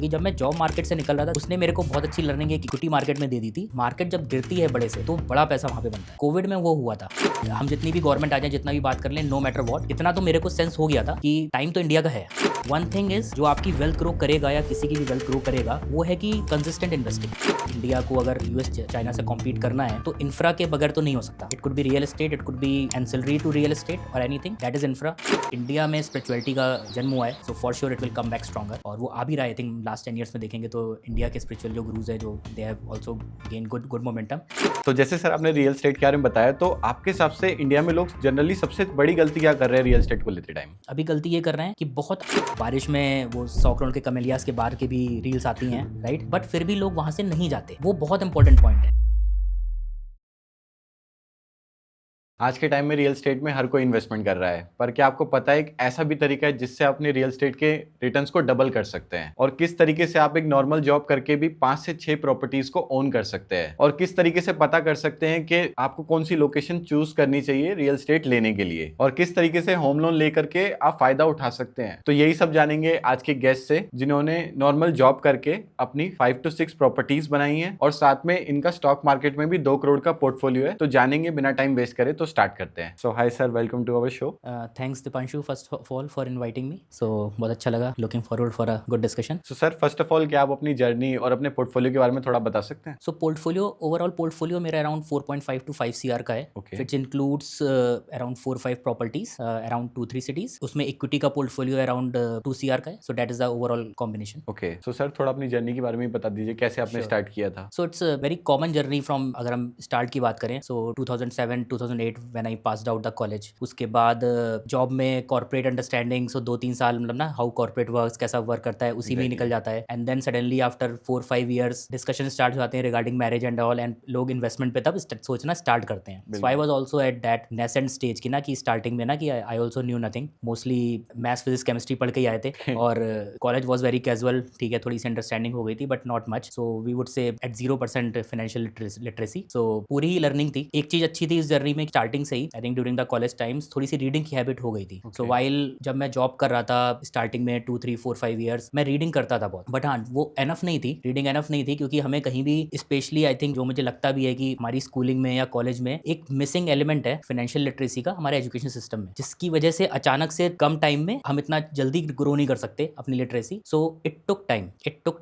क्योंकि जब मैं जॉब मार्केट से निकल रहा था उसने मेरे को बहुत अच्छी लर्निंग एक इक्विटी मार्केट में दे दी थी। मार्केट जब गिरती है बड़े से तो बड़ा पैसा वहाँ पे बनता है। कोविड में वो हुआ था। हम जितनी भी गवर्नमेंट आ जाए, जितना भी बात कर लें, नो मैटर व्हाट, इतना तो मेरे को सेंस हो गया था कि टाइम तो इंडिया का है। वन थिंग इज, जो आपकी वेल्थ ग्रो करेगा या किसी की भी वेल्थ ग्रो करेगा वो है कि कंसिस्टेंट इन्वेस्टिंग। इंडिया को अगर यूएस चाइना से कॉम्पीट करना है तो इंफ्रा के बगैर तो नहीं हो सकता। It could be real estate, it could be ancillary to real estate और anything that is infra. India में स्पिरिचुअलिटी का जन्म हुआ है, so for sure it will come back stronger, और वो आ भी रहा है। आई थिंक लास्ट 10 years में देखेंगे तो इंडिया के स्पिरिचुअल जो गुरुज है, जो they have also gain good momentum. तो जैसे सर आपने रियल एस्टेट के बारे में बताया, तो आपके हिसाब से इंडिया में लोग जनरली सबसे बड़ी गलती क्या कर रहे हैं रियल एस्टेट को लेते टाइम? अभी गलती ये कर रहे हैं कि बहुत बारिश में वो 100 करोड़ के कमेलियास के बाहर के भी रील्स आती हैं, राइट, बट फिर भी लोग वहां से नहीं जाते। वो बहुत इंपॉर्टेंट पॉइंट है। आज के टाइम में रियल एस्टेट में हर कोई इन्वेस्टमेंट कर रहा है, पर क्या आपको पता है एक ऐसा भी तरीका है जिससे आप अपने रियल एस्टेट के रिटर्न्स को डबल कर सकते हैं? और किस तरीके से आप एक नॉर्मल जॉब करके भी 5 से 6 प्रॉपर्टीज को ओन कर सकते हैं? और किस तरीके से पता कर सकते हैं कि आपको कौन सी लोकेशन चूज करनी चाहिए रियल एस्टेट लेने के लिए? और किस तरीके से होम लोन लेकर के आप फायदा उठा सकते हैं? तो यही सब जानेंगे आज के गेस्ट से, जिन्होंने नॉर्मल जॉब करके अपनी 5 to 6 प्रॉपर्टीज बनाई है और साथ में इनका स्टॉक मार्केट में भी 2 करोड़ का पोर्टफोलियो है। तो जानेंगे बिना टाइम वेस्ट करे, तो स्टार्ट करते हैं। So hi sir, welcome to our show. Thanks Deepanshu first of all for inviting me. So बहुत अच्छा लगा, looking forward for a good discussion. So sir, first of all क्या आप अपनी जर्नी और अपने पोर्टफोलियो के बारे में थोड़ा बता सकते हैं? सो पोर्टफोलियो, ओवरऑल पोर्टफोलियो मेरा अराउंड 4.5 to 5 CR का है, Okay. Which includes around 4-5 properties around 2-3 cities. उसमें इक्विटी का पोर्टफोलियो अराउंड 2 CR का है, सो that is the overall combination. Okay, so sir थोड़ा अपनी जर्नी के बारे में बता दीजिए, कैसे आपने Sure. स्टार्ट किया था? So it's a very common journey from, अगर हम स्टार्ट की बात करें, सो 2007-2008 when I passed out the college. उसके बाद जॉब में कॉर्पोरेट अंडरस्टैंडिंग, सो 2-3 साल मतलब ना हाउ कॉर्पोरेट वर्क्स, कैसा वर्क करता है, उसी में ही Exactly. निकल जाता है। And then suddenly after 4-5 years discussion start हो जाते हैं regarding marriage and all, and लोग इन्वेस्टमेंट पे तब सोचना स्टार्ट करते हैं। So I was also at that nascent stage की ना, कि स्टार्टिंग में ना कि I also knew nothing, mostly maths physics chemistry पढ़ के ही आए थे और कॉलेज वाज वेरी कैजुअल, ठीक है, थोड़ी सी अंडरस्टैंडिंग हो गई थी but not much. So we would say at 0% financial literacy. So पूरी ही लर्निंग थी। एक चीज अच्छी थी इस जर्नी में, स्टार्टिंग से ही I think during the college times थोड़ी सी रीडिंग की हैबिट हो गई थी। सो वाइल जब मैं जॉब कर रहा था स्टार्टिंग में 2-3-4-5 years, मैं रीडिंग करता था बहुत, बट हाँ वो एनफ नहीं थी, रीडिंग एनफ नहीं थी, क्योंकि हमें कहीं भी, स्पेशली आई थिंक जो मुझे लगता भी है कि हमारी स्कूलिंग में या कॉलेज में एक मिसिंग एलिमेंट है फाइनेंशियल लिटरेसी का हमारे एजुकेशन सिस्टम में, जिसकी वजह से अचानक से कम टाइम में हम इतना जल्दी ग्रो नहीं कर सकते अपनी literacy. So it took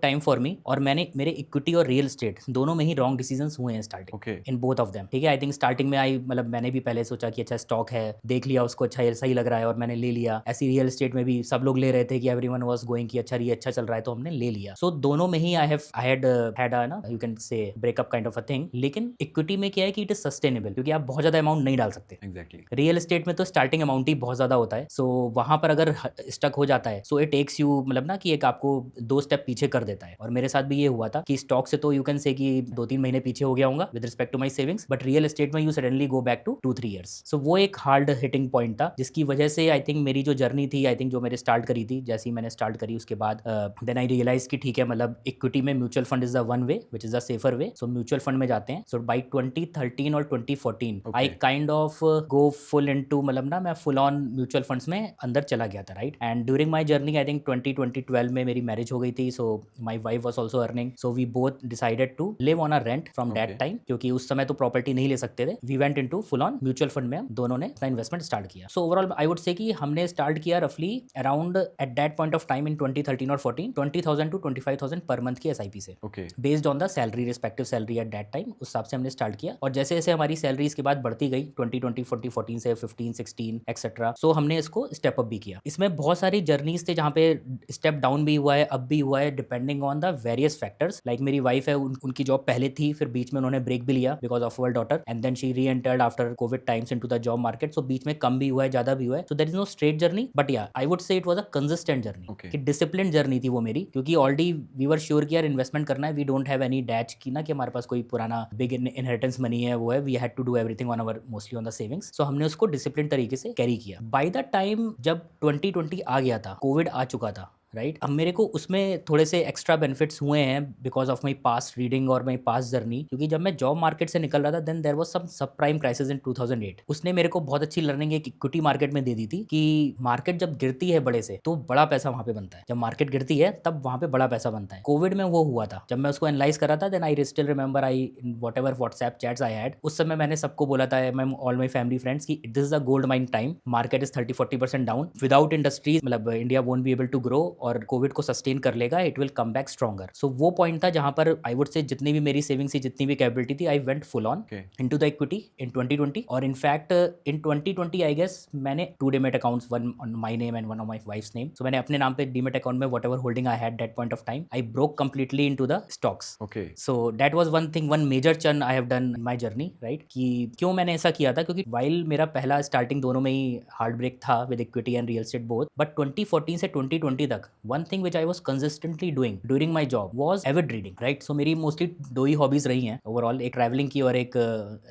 time for me, और मैंने मेरे इक्विटी और रियल एस्टेट दोनों में ही रॉन्ग डिसीजंस हुए हैं starting, in both of them, ठीक है। आई थिंक स्टार्टिंग में मतलब मैंने भी पहले सोचा कि अच्छा स्टॉक है, देख लिया उसको, अच्छा सही लग रहा है और मैंने ले लिया। ऐसी रियल एस्टेट में भी सब लोग ले रहे थे कि एवरीवन वाज गोइंग कि अच्छा ये अच्छा चल रहा है तो हमने ले लिया। सो दोनों में ही आई हैड अ ना, you can say breakup kind of a thing. लेकिन इक्विटी में क्या है कि इट इज सस्टेनेबल, क्योंकि आप बहुत ज्यादा अमाउंट नहीं डाल सकते। एग्जैक्टली। रियल एस्टेट में तो स्टार्टिंग अमाउंट ही बहुत ज्यादा होता है। सो वहां पर अगर स्टक हो जाता है, सो इट टेक्स यू, मतलब ना कि एक आपको 2 स्टेप पीछे कर देता है। और मेरे साथ भी ये हुआ था कि स्टॉक से तो यू कैन से कि 2-3 महीने पीछे हो गया होगा with respect to my savings, but real estate में you suddenly go back to 2-3 years। So वो एक हार्ड हिटिंग पॉइंट था, जिसकी वजह से आई थिंक मेरी जो जर्नी थी, आई थिंक जो मैंने स्टार्ट करी थी, जैसे ही मैंने स्टार्ट करी उसके बाद देन आई रियलाइज कि ठीक है, मतलब इक्विटी में mutual fund is the one way which is the safer way. So mutual fund में जाते हैं। सो बाई 2013 और 2014 I kind of go full into, मतलब ना मैं फुल ऑन म्यूचुअल फंड्स में अंदर चला गया था, right. And during my journey I think 2012 में मेरी मैरिज हो गई थी। So my wife was also earning, so we both decided to live on a rent from that time, क्योंकि उस समय तो प्रॉपर्टी नहीं ले सकते थे। We went into full on mutual fund में, हम दोनों ने अपना इन्वेस्टमेंट स्टार्ट किया। So overall I would say कि हमने स्टार्ट किया रफली around eight that point of time in 2013 और 14 20,000 to 25,000 पर मंथ की SIP से, based on the salary, respective salary at that time, उस हिसाब से हमने स्टार्ट किया। और जैसे जैसे हमारी सैलरी इसके बाद बढ़ती गई 2020 14 से 15 16 एक्सेट्रा, सो हमने इसको स्टेप अप भी किया। इसमें बहुत सारी जर्नीज थे जहाँ पे स्टेप डाउन भी हुआ है, अप भी हुआ है, depending on the various factors. Like मेरी वाइफ है, उनकी जॉब पहले थी, फिर बीच में उन्होंने ब्रेक भी लिया because of our daughter, and then she reentered after covid times into the job market. So बीच में कम भी हुआ है, ज्यादा भी हुआ है। So there is no straight journey, but yeah I would say it was a consistent journey, कि डिसिप्लिन जर्नी थी वो मेरी, क्योंकि ऑलरेडी वी वर श्योर कि यार इन्वेस्टमेंट करना है, वी डोंट हैव एनी डैच की ना, कि हमारे पास कोई पुराना बिग इनहेरिटेंस मनी है, वो है, we had to do everything on our mostly on the savings. So हमने उसको डिसिप्लिन तरीके से कैरी किया। बाय द टाइम जब 2020 आ गया था, कोविड आ चुका था, राइट। अब मेरे को उसमें थोड़े से एक्स्ट्रा बेनिफिट्स हुए हैं because of my past reading और माई पास्ट जर्नी, क्योंकि जब मैं जॉब मार्केट से निकल रहा था देन देयर वाज सम सब प्राइम क्राइसिस इन 2008। उसने मेरे को बहुत अच्छी लर्निंग एक इक्विटी मार्केट में दे दी थी कि मार्केट जब गिरती है बड़े से तो बड़ा पैसा वहाँ पे बनता है, जब मार्केट गिरती है तब वहाँ पे बड़ा पैसा बनता है। कोविड में वो हुआ था, जब मैं उसको एनालाइज कर रहा था then I still remember I whatever WhatsApp chats I had, उस समय मैंने सबको बोला था, मैं ऑल माई फैमिली फ्रेंड्स की this is a gold mine time, market is 30-40% down, without industries मतलब India won't be able to grow और कोविड को सस्टेन कर लेगा, it will come back stronger. So वो पॉइंट था जहां पर आई वुड से जितनी भी मेरी सेविंग्स थी, जितनी भी कैपेबिलिटी थी, I went full on into the equity in 2020। और इनफैक्ट इन 2020 आई गेस मैंने 2 demat accounts, one on my name and one on my wife's name, so मैंने अपने नाम पे डीमेट अकाउंट में whatever holding I had that point of time I broke completely into the stocks. So that was one thing, one major churn I have done in my journey, right. कि क्यों मैंने ऐसा किया था, क्योंकि while मेरा पहला starting दोनों में ही हार्ड ब्रेक था with equity and real estate both, but 2014 से 2020 तक one thing which I was consistently doing during my job was avid reading, right. So मेरी मोस्टली दो ही हॉबीज रही हैं ओवरऑल, एक ट्रैवलिंग की और एक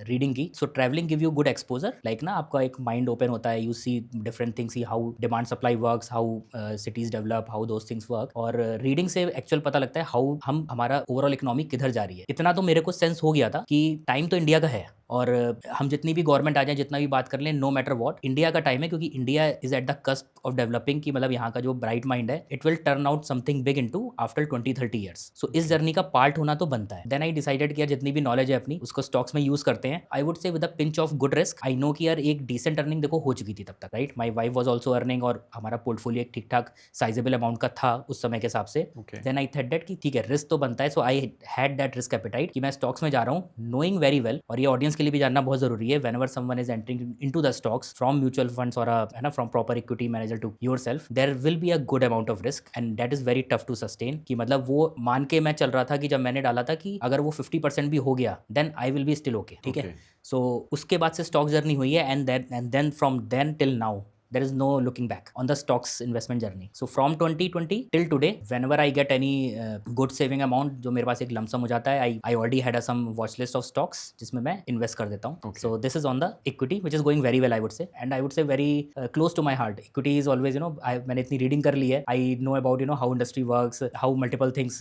रीडिंग की। So travelling give you good exposure, like ना आपका एक माइंड ओपन होता है, you see different things, see how demand supply works, how cities develop, how those things work. और रीडिंग से एक्चुअल पता लगता है हाउ हमारा ओवरऑल इकोनॉमी किधर जा रही है। इतना तो मेरे को सेंस हो गया था कि टाइम तो इंडिया का है, और हम जितनी भी गवर्नमेंट आ जाए, जितना भी बात कर लें, नो मैटर व्हाट, इंडिया का टाइम है, क्योंकि India is at the cusp of developing, कि मतलब यहाँ का जो ब्राइट माइंड है it will turn out something big into after 20-30 years. So इस जर्नी का पार्ट होना तो बनता है। देन आई डिसाइडेड कि यार जितनी भी नॉलेज है अपनी उसको स्टॉक्स में यूज करते हैं, आई वुड से with a pinch of good risk. I know कि यार एक डिसेंट अर्निंग देखो हो चुकी थी तब तक, right. My wife was also earning और हमारा पोर्टफोलियो एक ठीक ठाक साइजेबल अमाउंट का था उस समय के हिसाब से। देन आई थॉट दैट कि ठीक है रिस्क तो बनता है, so I had that risk appetite कि मैं स्टॉक्स में जा रहा हूँ, नोइंग वेरी वेल, और ये ऑडियंस के लिए भी जानना बहुत जरूरी है, whenever someone is entering into the stocks from mutual funds or from proper equity manager to yourself, there will be a good amount of risk and that is very tough to sustain। कि मतलब वो मान के मैं चल रहा था कि जब मैंने डाला था कि अगर वो 50% भी हो गया then I will be still okay, ठीक है। सो उसके बाद से स्टॉक जर्नी हुई है and then from then till now there is no looking back on the stocks investment journey। So from 2020 till today whenever I get any good saving amount, जो मेरे पास एक लमसम हो जाता है, I already had a some watch list of stocks जिसमें मैं invest कर देता हूँ। So this is on the equity which is going very well I would say, and I would say very close to my heart। Equity is always मैंने इतनी reading कर ली है, I know about how industry works, how multiple things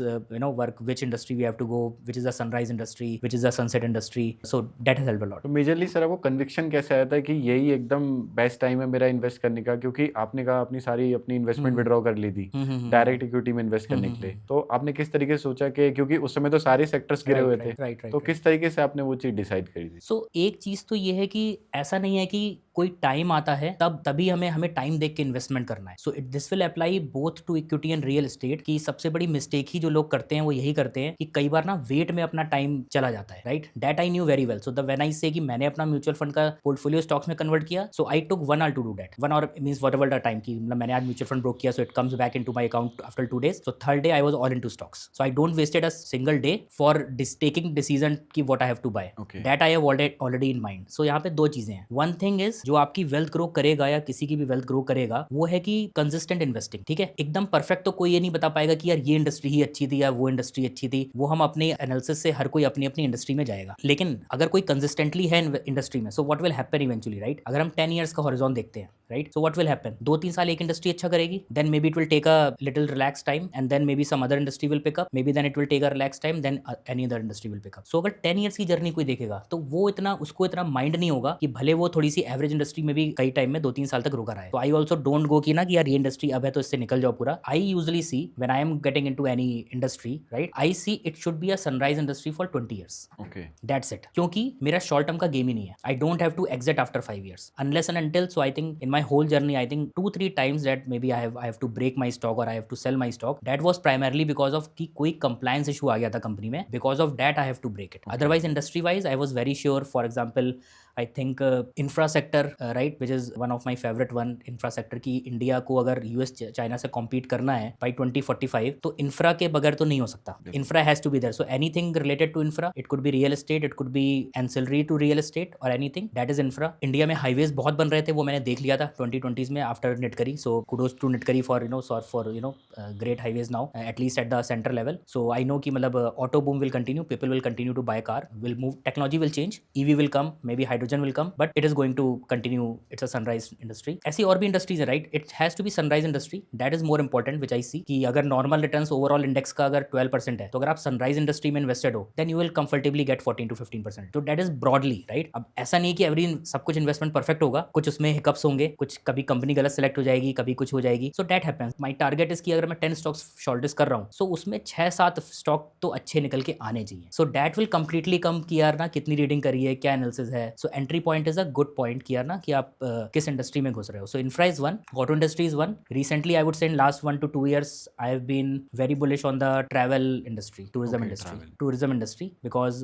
work, which industry we have to go, which is the sunrise industry, which is the sunset industry, so that has helped a lot। तो majorly sir आपको conviction कैसे आया था कि यही एकदम best time है मेरा इन्वेस्ट करने का, क्योंकि आपने कहा अपनी सारी अपनी इन्वेस्टमेंट विड्रॉ कर ली थी डायरेक्ट इक्विटी में इन्वेस्ट करने के लिए, तो आपने किस तरीके से सोचा कि क्योंकि उस समय तो सारे सेक्टर्स गिरे हुए थे, तो किस तरीके से आपने वो चीज डिसाइड करी थी? सो एक चीज तो ये है कि ऐसा नहीं है कि कोई टाइम आता है तभी हमें टाइम देख के इन्वेस्टमेंट करना है। So this will apply both to equity and real estate. की सबसे बड़ी मिस्टेक ही जो लोग करते हैं वो यही करते हैं कि कई बार ना वेट में अपना टाइम चला जाता है, right. That I knew very well. So the when I say कि मैंने अपना म्यूचुअल फंड का पोर्टफोलियो स्टॉक्स में कन्वर्ट किया, so I took 1 hour to do that, 1 hour means whatever the time, की मतलब मैंने आज म्यूचुअल फंड ब्रोक किया, so it comes back into my account after 2 days। So third day I was all into stocks. So I don't wasted a single day for taking decision कि what I have to buy, that I have already in mind. So यहाँ पे दो चीजें हैं। One thing is जो आपकी wealth grow करेगा या किसी की भी वेल्थ ग्रो करेगा वो है कि कंसिस्टेंट इन्वेस्टिंग, ठीक है। एकदम परफेक्ट तो कोई ये नहीं बता पाएगा कि यार ये इंडस्ट्री ही अच्छी थी या वो इंडस्ट्री अच्छी थी, वो हम अपने एनालिसिस से हर कोई अपनी अपनी इंडस्ट्री में जाएगा। लेकिन अगर कोई कंसिस्टेंटली है इंडस्ट्री में, so what will happen eventually, right. अगर हम 10 years का हॉरिजॉन देखते हैं, right, so what will happen, 2-3 साल एक इंडस्ट्री अच्छा करेगी, then maybe it will take a little relax time and then maybe some other industry will pick up, maybe then it will take a relax time, then any other industry will pick up. So अगर 10 years की journey कोई देखेगा तो वो उसको इतना mind नहीं होगा कि भले वो थोड़ी सी एवरेज इंडस्ट्री में भी कई टाइम में 2-3 साल तक रुका रहा है। तो आई ऑल्सो डोंट गो कि ना कि यार ये इंडस्ट्री अब है तो इससे निकल जाओ पूरा। I usually see when I am getting into any industry, right, I see it should be a sunrise industry for 20 years। Okay, that's it. क्योंकि मेरा शॉर्ट टर्म का गेम ही नहीं है। I don't have to exit after 5 years unless and until. So I think in my whole journey I think 2-3 times that may be I have to break my stock और आई have to sell my stock. That was primarily because of कि कोई compliance issue आ गया था company में, because of that I have to break it. Otherwise industry wise I was very sure. For example I think infra sector, right, which is one of my favourite one. Infra sector की India को अगर US China से compete करना है by 2045 तो infra के बगैर तो नहीं हो सकता। Infra has to be there. So anything related to infra, it could be real estate, it could be ancillary to real estate और anything that is infra. India में हाईवेज बहुत बन रहे थे, वो मैंने देख लिया था 2020s में आफ्टर निटकरी। सो कुडोज टू निटकरी for great highways now at least at the center level. So I know कि मतलब auto boom will continue, people will continue to buy car, will move, technology will change, EV will come, maybe hydrogen horizon will come, but it is going to continue, it's a sunrise industry. ऐसी और भी industries है, right? It has to be sunrise industry, that is more important, विच आई सी कि अगर normal returns overall index का अगर 12% है, तो अगर आप सनराइज इंडस्ट्री में इन्वेस्टेड हो, then you will comfortably get 14 to 15%। तो दैट इज ब्रॉडली राइट। अब ऐसा नहीं कि एवरी सब कुछ इन्वेस्टमेंट परफेक्ट होगा, कुछ उसमें हिकअप्स होंगे, कुछ कभी कंपनी गलत सेलेक्ट हो जाएगी, कभी कुछ हो जाएगी, so that happens. My target is कि अगर मैं 10 स्टॉक्स शॉर्टलिस्ट कर रहा हूँ, सो उसमें 6-7 स्टॉक तो अच्छे निकल के आने चाहिए। सो दैट विल कंप्लीटली कम कि यार ना कितनी रीडिंग करी है, क्या एनालिसिस है। So entry point is a good point कि यार ना कि आप किस इंडस्ट्री में घुस रहे हो। So infra is one, auto industry is one. Recently I would say in last 1 to 2 years I have been very bullish on the travel industry, tourism Okay, industry, travel. tourism industry, because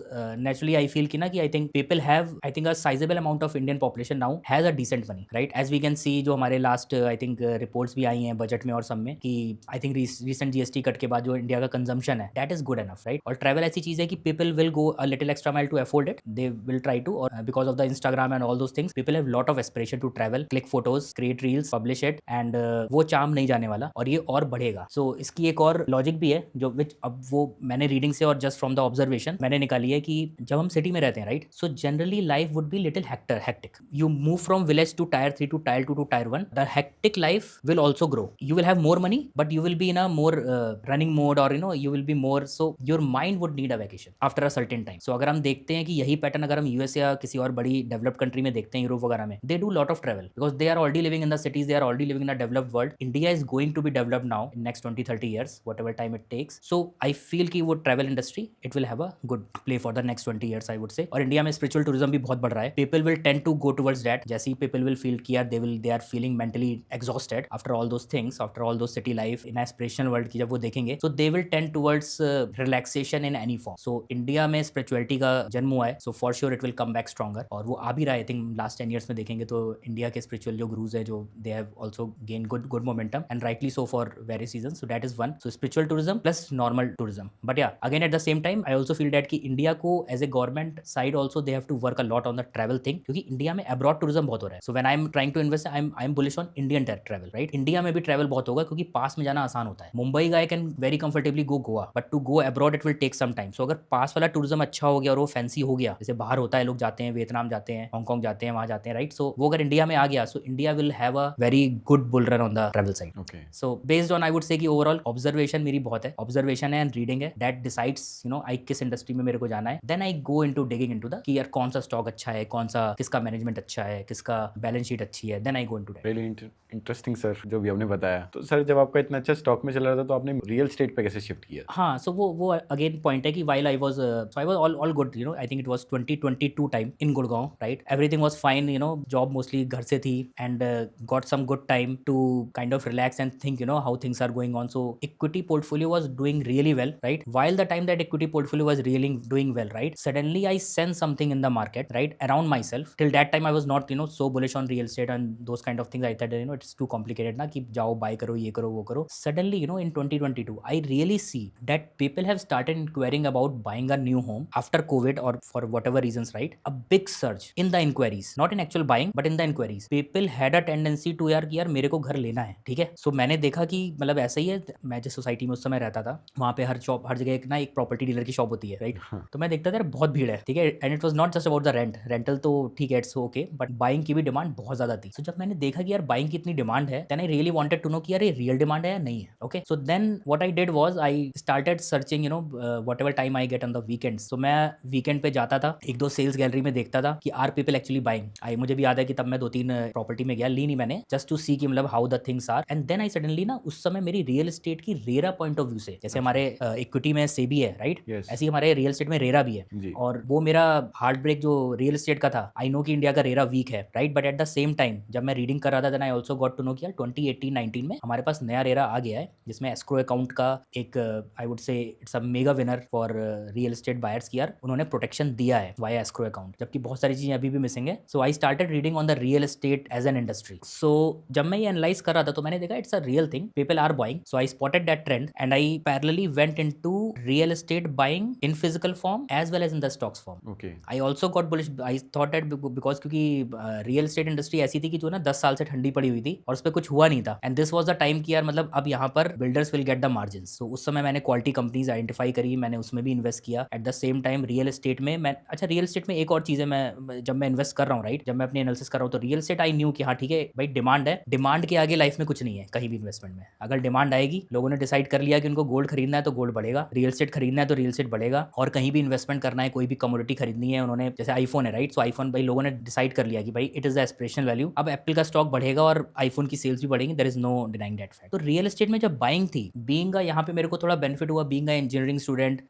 naturally I feel कि ना कि I think people have, I think a sizable amount of Indian population now has a decent money, right? As we can see जो हमारे last I think reports भी आई हैं budget में और सब में कि I think recent GST cut के बाद जो इंडिया का कंजम्पशन है that is good enough, right? और ट्रैवल ऐसी चीज़ है कि people will go a little extra mile to afford it, they will try to, or because of the Instagram and all those things people have lot of aspiration to travel, click photos, create reels, publish it, and वो चाम नहीं जाने वाला और ये और बढ़ेगा। सो इसकी एक और लॉजिक भी है जो विच अब वो मैंने रीडिंग से और जस्ट फ्रॉम द ऑब्जर्वेशन मैंने निकाली है कि जब हम सिटी में रहते हैं, right, so generally life would be little hectic. You move from village to tier 3 to tier 2 to tier 1, the hectic life will also grow. You will have more money but you will be in a more running mode, और you will be more, so your mind would need a vacation after a certain time. So अगर हम देखते हैं कि यही pattern अगर हम US या किसी और बड़ी डेवलप्ड कंट्री में देखते हैं, यूरोप वगैरह में, they do lot of travel because they are already living in the cities, they are already living in a developed world. India is going to be developed now in next 20-30 years, whatever time it takes. So I feel कि वो travel industry it will have a good play for the next 20 years I would say। और India में spiritual tourism भी बहुत बढ़ रहा है। People will tend to go towards that, जैसे ही people will feel कि यार they are feeling mentally exhausted after all those things, after all those city life in aspirational world की जब वो देखेंगे, so they will tend towards relaxation in any form। So India में spirituality का जन्म हुआ है, so for sure it will come back stronger, और वो आ भी रहा है। I think last 10 years में देखेंगे तो इंडिया के spiritual जो gurus है, जो they have also gained good momentum and rightly so for various reasons। So that is one। So spiritual tourism plus normal tourism, but yeah, again at the same time I also feel that कि India को as a government side also they have to work a lot on the travel thing, क्योंकि India में abroad tourism बहुत हो रहा है। So when I'm trying to invest I'm bullish on Indian travel, right? India में भी travel बहुत होगा क्योंकि पास में जाना आसान होता है। Mumbai guy can very comfortably go Goa, but to go abroad it will take some time। So अगर पास वाला tourism अच्छा हो गया और वो फैंसी हो गया, जैसे बाहर होता है, लोग जाते हैं, वियतनाम जाते हैं, हांगकांग जाते हैं, वहाँ जाते हैं, राइट? सो वो अगर इंडिया में आ गया, so India will have a very good bull run on the travel side. Okay. So based on I would say कि ओवरऑल ऑब्जर्वेशन मेरी बहुत है, ऑब्जर्वेशन है एंड रीडिंग है, दैट डिसाइड्स आई किस इंडस्ट्री में मेरे को जाना है। Then I go into digging into the कि यार कौन सा स्टॉक अच्छा है, कौन सा, किसका मैनेजमेंट अच्छा है, किसका बैलेंस शीट अच्छी है, then I go into that. Really interesting sir जो भी आपने बताया। तो सर जब आपका इतना अच्छा स्टॉक में चल रहा था तो आपने रियल स्टेट पे कैसे शिफ्ट किया? हाँ, सो वो अगेन पॉइंट है कि while I was all good, I think it was 2022 time in Gurgaon, right? Everything was fine, job mostly घर से थी and got some good time to kind of relax and think how things are going on. So equity portfolio was doing really well, right? While the time that equity portfolio was really doing well, right, suddenly I sense something in the market, right, around myself। Till that time I was not so bullish on real estate and those kind of things। I thought it's too complicated ना कि जाओ buy करो, ये करो, वो करो। Suddenly in 2022 I really see that people have started inquiring about buying a new home after COVID or for whatever reasons, right? A big surge in the inquiries, not in actual buying but in the inquiries। People had a tendency to यार कि यार मेरे को घर लेना है, ठीक है? सो मैंने देखा कि मतलब ऐसा ही है, मैं जिस सोसाइटी में उस समय रहता था वहाँ पे हर जगह एक प्रॉपर्टी डीलर की शॉप होती है, राइट? तो मैं देखता था यार बहुत भीड़ है, ठीक है? And it was not just about the rental तो ठीक है, इट्स ओके, बट बाइंग की भी डिमांड बहुत ज्यादा थी। सो जब मैंने देखा कि यार बाइंग की इतनी डिमांड है, then I really wanted to know कि यार ये रियल डिमांड है या नहीं है। Okay, so then what I did was I started searching whatever time I get on the weekends. So मैं वीकेंड पे जाता था, एक दो सेल्स गैलरी में देखता था कि आर पीपल एक्चुअली बाइंग। आई मुझे भी याद है कि तब मैं 2-3 प्रॉपर्टी में गया, ली नहीं मैंने, जस्ट टू सी कि मतलब how the things are. And then I suddenly ना उस समय मेरी रियल एस्टेट की रेरा पॉइंट ऑफ व्यू से, जैसे हमारे इक्विटी में सेबी है, राइट? Yes. ऐसे ही हमारे रियल एस्टेट में रेरा भी है जी। और वो मेरा हार्ट ब्रेक जो रियल एस्टेट का था, आई नो कि इंडिया का रेरा वीक है, right? But at the same time जब मैं रीडिंग कर रहा था then I also got to know कि यार 2018-19 में हमारे पास नया रेरा आ गया है जिसमें एस्क्रो अकाउंट का एक आई वुड से it's a mega winner for real estate buyers की यार उन्होंने प्रोटेक्शन दिया है वाया एस्क्रो अकाउंट, जबकि बहुत सारी चीजें अभी भी मिसिंग है। So I started reading on the real estate as an industry. So जब मैं ये एनालाइज कर रहा था तो मैंने देखा it's a real thing, people are buying. So I spotted that trend and I parallelly went into real estate buying in physical form as well as in the stocks form. Okay. I also got bullish, I thought that because क्योंकि real estate industry ऐसी थी कि जो ना 10 साल से ठंडी पड़ी हुई थी और उस पर कुछ हुआ नहीं था। And this was the time कि यार मतलब अब यहाँ पर builders will get the margins. तो उस समय मैंने क्वालिटी कंपनीज आइडेंटिफाई करी, मैंने उसमें भी इन्वेस्ट किया। Eight the same time real estate में मैं, अच्छा रियल एस्टेट में एक और चीज़ है मैं जब मैं इन्वेस्ट कर रहा हूँ, राइट, जब मैं अपनी एनालिसिस कर रहा हूँ, तो रियल एस्टेट आई न्यू कि हाँ ठीक है भाई, डिमांड है, डिमांड के आगे लाइफ में कुछ नहीं है कहीं भी इन्वेस्टमेंट में। अगर डिमांड आएगी, लोगों ने डिसाइड कर लिया कि उनको गोल्ड खरीदना है तो गोल्ड बढ़ेगा, रियल एस्टेट खरीदना है तो रियल एस्टेट बढ़ेगा, और कहीं भी इन्वेस्टमेंट करना है, कोई भी कमोडिटी खरीदनी है, उन्होंने जैसे आईफोन है, राइट, सो आईफोन भाई लोगों ने डिसाइड कर लिया कि भाई it is the aspirational value, अब एप्पल का स्टॉक बढ़ेगा और आईफोन की सेल्स भी बढ़ेंगी, there is no denying that fact. तो रियल एस्टेट में जब बाइंग थी, बीइंग यहाँ पे मेरे को थोड़ा बेनिफिट हुआ, बीइंग इंजीनियरिंग स्टूडेंट,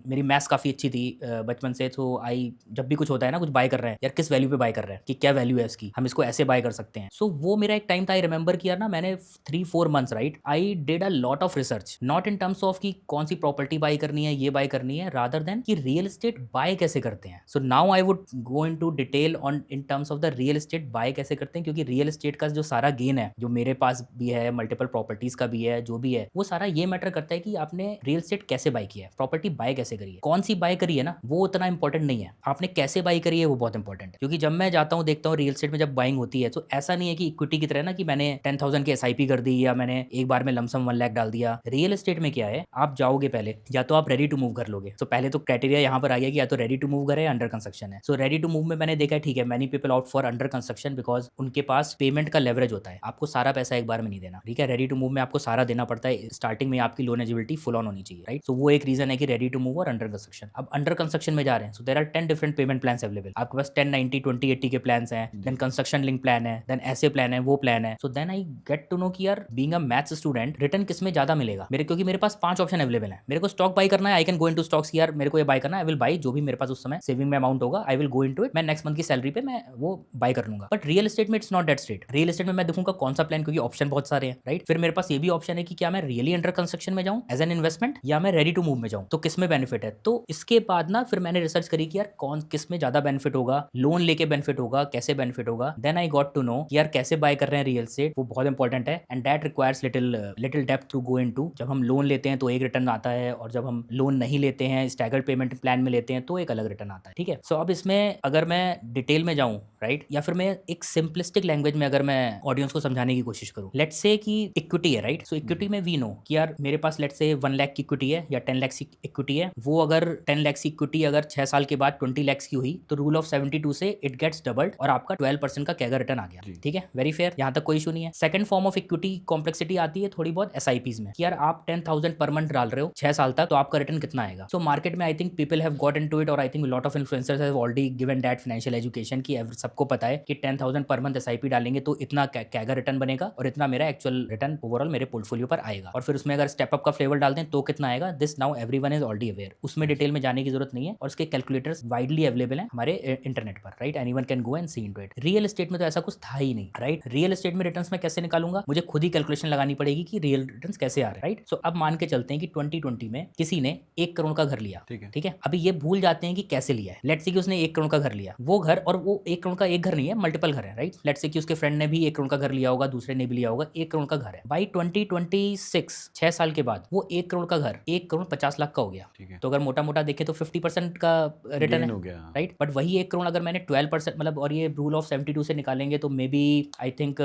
मेरी मैथ्स काफ़ी अच्छी थी बचपन से, तो आई जब भी कुछ होता है ना, कुछ बाय कर रहे हैं यार, किस वैल्यू पे बाय कर रहे हैं, कि क्या वैल्यू है इसकी, हम इसको ऐसे बाय कर सकते हैं। सो वो मेरा एक टाइम था, आई रिमेंबर कि यार ना मैंने 3-4 months, right, I did a lot of research, not in terms of कि कौन सी प्रॉपर्टी बाय करनी है, ये बाय करनी है, रादर देन कि रियल एस्टेट बाय कैसे करते हैं। So now I would go in to detail on in terms of the real estate buy कैसे करते हैं, क्योंकि रियल एस्टेट का जो सारा गेन है, जो मेरे पास भी है, मल्टीपल प्रॉपर्टीज का भी है, जो भी है, वो सारा ये मैटर करता है कि आपने रियल एस्टेट कैसे बाय किया है, प्रॉपर्टी बाय कैसे करी है, कौन सी बाय करी है ना, वो उतना इंपॉर्टेंट नहीं है, आपने कैसे बाय करी है वो बहुत इंपॉर्टेंट है। क्योंकि जब मैं जाता हूँ देखता हूँ रियल एस्टेट में जब बाइंग होती है, तो ऐसा नहीं है कि इक्विटी की तरह ना कि मैंने 10,000 की SIP कर दी या मैंने एक बार में लमसम 1 लाख डाल दिया। रियल एस्टेट में क्या है, आप जाओगे पहले, या तो आप रेडी टू मूव घर लोगे, तो पहले तो क्राइटेरिया यहाँ पर आ गया कि या तो रेडी टू मूव घर है, अंडर कंस्ट्रक्शन है। सो रेडी टू मूव में मैंने देखा है, ठीक है, many people out for under construction because उनके पास पेमेंट का लेवरेज होता है, आपको सारा पैसा एक बार में नहीं देना, ठीक है, रेडी टू मूव में आपको सारा देना पड़ता है, स्टार्टिंग में आपकी लोन एलिजिबिलिटी फुल ऑन होनी चाहिए, राइट। सो वो एक रीजन है कि रेडी टू मूव और अंडर कंस्ट्रक्शन। अब अंडर कंस्ट्रक्शन में जा रहे हैं, so there are 10 different payment plans available, आपके पास 10-90, 20-80 के प्लान्स हैं, देन कंस्ट्रक्शन लिंक प्लान है, देन ऐसे प्लान है, वो प्लान है। So then I get to know कि यार being a maths student, return किस में ज्यादा मिलेगा मेरे, क्योंकि मेरे पास 5 ऑप्शन अवेलेबल है। मेरे को स्टॉक बाय करना है, I can go into stocks, यार मेरे को ये बाय करना है, आई विल बाय जो भी मेरे पास उस समय सेविंग में अमाउंट होगा, I will go into it, मैं नेक्स्ट मंथ की सैलरी पे मैं वो बाय कर लूंगा। बट रियल एस्टेट में it's not that straight. Real estate में मैं देखूंगा कौन सा प्लान, क्योंकि ऑप्शन बहुत सारे हैं, राइट। फिर मेरे पास ये भी ऑप्शन है कि क्या मैं रियली अंडर कंस्ट्रक्शन में जाऊं एज एन इन्वेस्टमेंट, या मैं रेडी टू मूव में जाऊं, तो किस में बेनिफिट है। तो इसके बाद ना फिर मैंने रिसर्च करी कि यार कौन किस में ज्यादा बेनिफिट होगा, लोन लेके बेनिफिट होगा, कैसे बेनिफिट होगा। Then I got to know यार कैसे बाय कर रहे हैं रियल एस्टेट, वो बहुत इंपॉर्टेंट है, and that requires little depth to go into. जब हम लोन लेते हैं तो एक रिटर्न आता है, और जब हम लोन नहीं लेते हैं, स्टैगर्ड पेमेंट प्लान में लेते हैं, तो एक अलग रिटर्न आता है, ठीक है। सो अब इसमें अगर मैं डिटेल में जाऊं, राइट, या फिर मैं एक सिंपलिस्टिक लैंग्वेज में अगर मैं ऑडियंस को समझाने की कोशिश करूं, लेट्स से कि इक्विटी है, राइट। सो इक्विटी में वी नो कि यार मेरे पास लेट्स से 1 लाख की इक्विटी है या 10 लाख की इक्विटी है, वो अगर 10 लाख की इक्विटी अगर 6 साल के बाद 20 लाख की हुई, तो रूल ऑफ 72 से इट गेट्स डबल्ड और आपका 12% का कैगर रिटर्न आ गया, ठीक है, वेरी फेयर, यहाँ तक कोई इशू नहीं है। Second form of equity complexity आती है थोड़ी बहुत SIPs में, कि यार आप 10,000 पर मंथ डाल रहे हो 6 साल तक, तो आपका रिटर्न कितना आएगा। सो मार्केट में I think people have got into it, और I think lot of influencers have already given that financial education की सबको पता है कि 10,000 पर मंथ SIP डालेंगे तो इतना कैगर रिटर्न बनेगा, और इतना मेरा एक्चुअल रिटर्न ओवरऑल मेरे पोर्टफोलियो पर आएगा। और फिर उसमें अगर स्टेप अप का फ्लेवर डालते हैं तो कितना आएगा, this now everyone is already aware, उसमें डिटेल में जाने की जरूरत नहीं है, और उसके कैलकुलेटर्स वाइडली अवेलेबल हैं हमारे इंटरनेट पर, right, anyone can go and see into it. Real estate में तो ऐसा कुछ था ही नहीं, राइट। रियल एस्टेट में रिटर्न्स मैं कैसे निकालूंगा, मुझे खुद ही कैलकुलेशन लगानी पड़ेगी कि रियल रिटर्न्स कैसे आ रहे हैं, राइट। सो अब मान के चलते हैं कि 2020 में किसी ने 1 करोड़ का घर लिया, ठीक है। अभी ये भूल जाते हैं कि कैसे लिया है, लेट्स से कि उसने 1 करोड़ का घर लिया, वो घर, और वो 1 करोड़ का एक घर नहीं है, मल्टीपल घर है, राइट। लेट्स से कि उसके फ्रेंड ने भी 1 करोड़ का घर लिया होगा, दूसरे ने भी लिया होगा, 1 करोड़ का घर है। बाई 2026 6 साल के बाद वो 1 करोड़ का घर 1 करोड़ 50 लाख का हो गया, तो अगर मोटा मोटा देखें तो 50% का रिटर्न है, राइट। बट वही 1 करोड़ अगर मैंने 12% मतलब, और ये रूल ऑफ 72 से निकालेंगे तो मे बी आई थिंक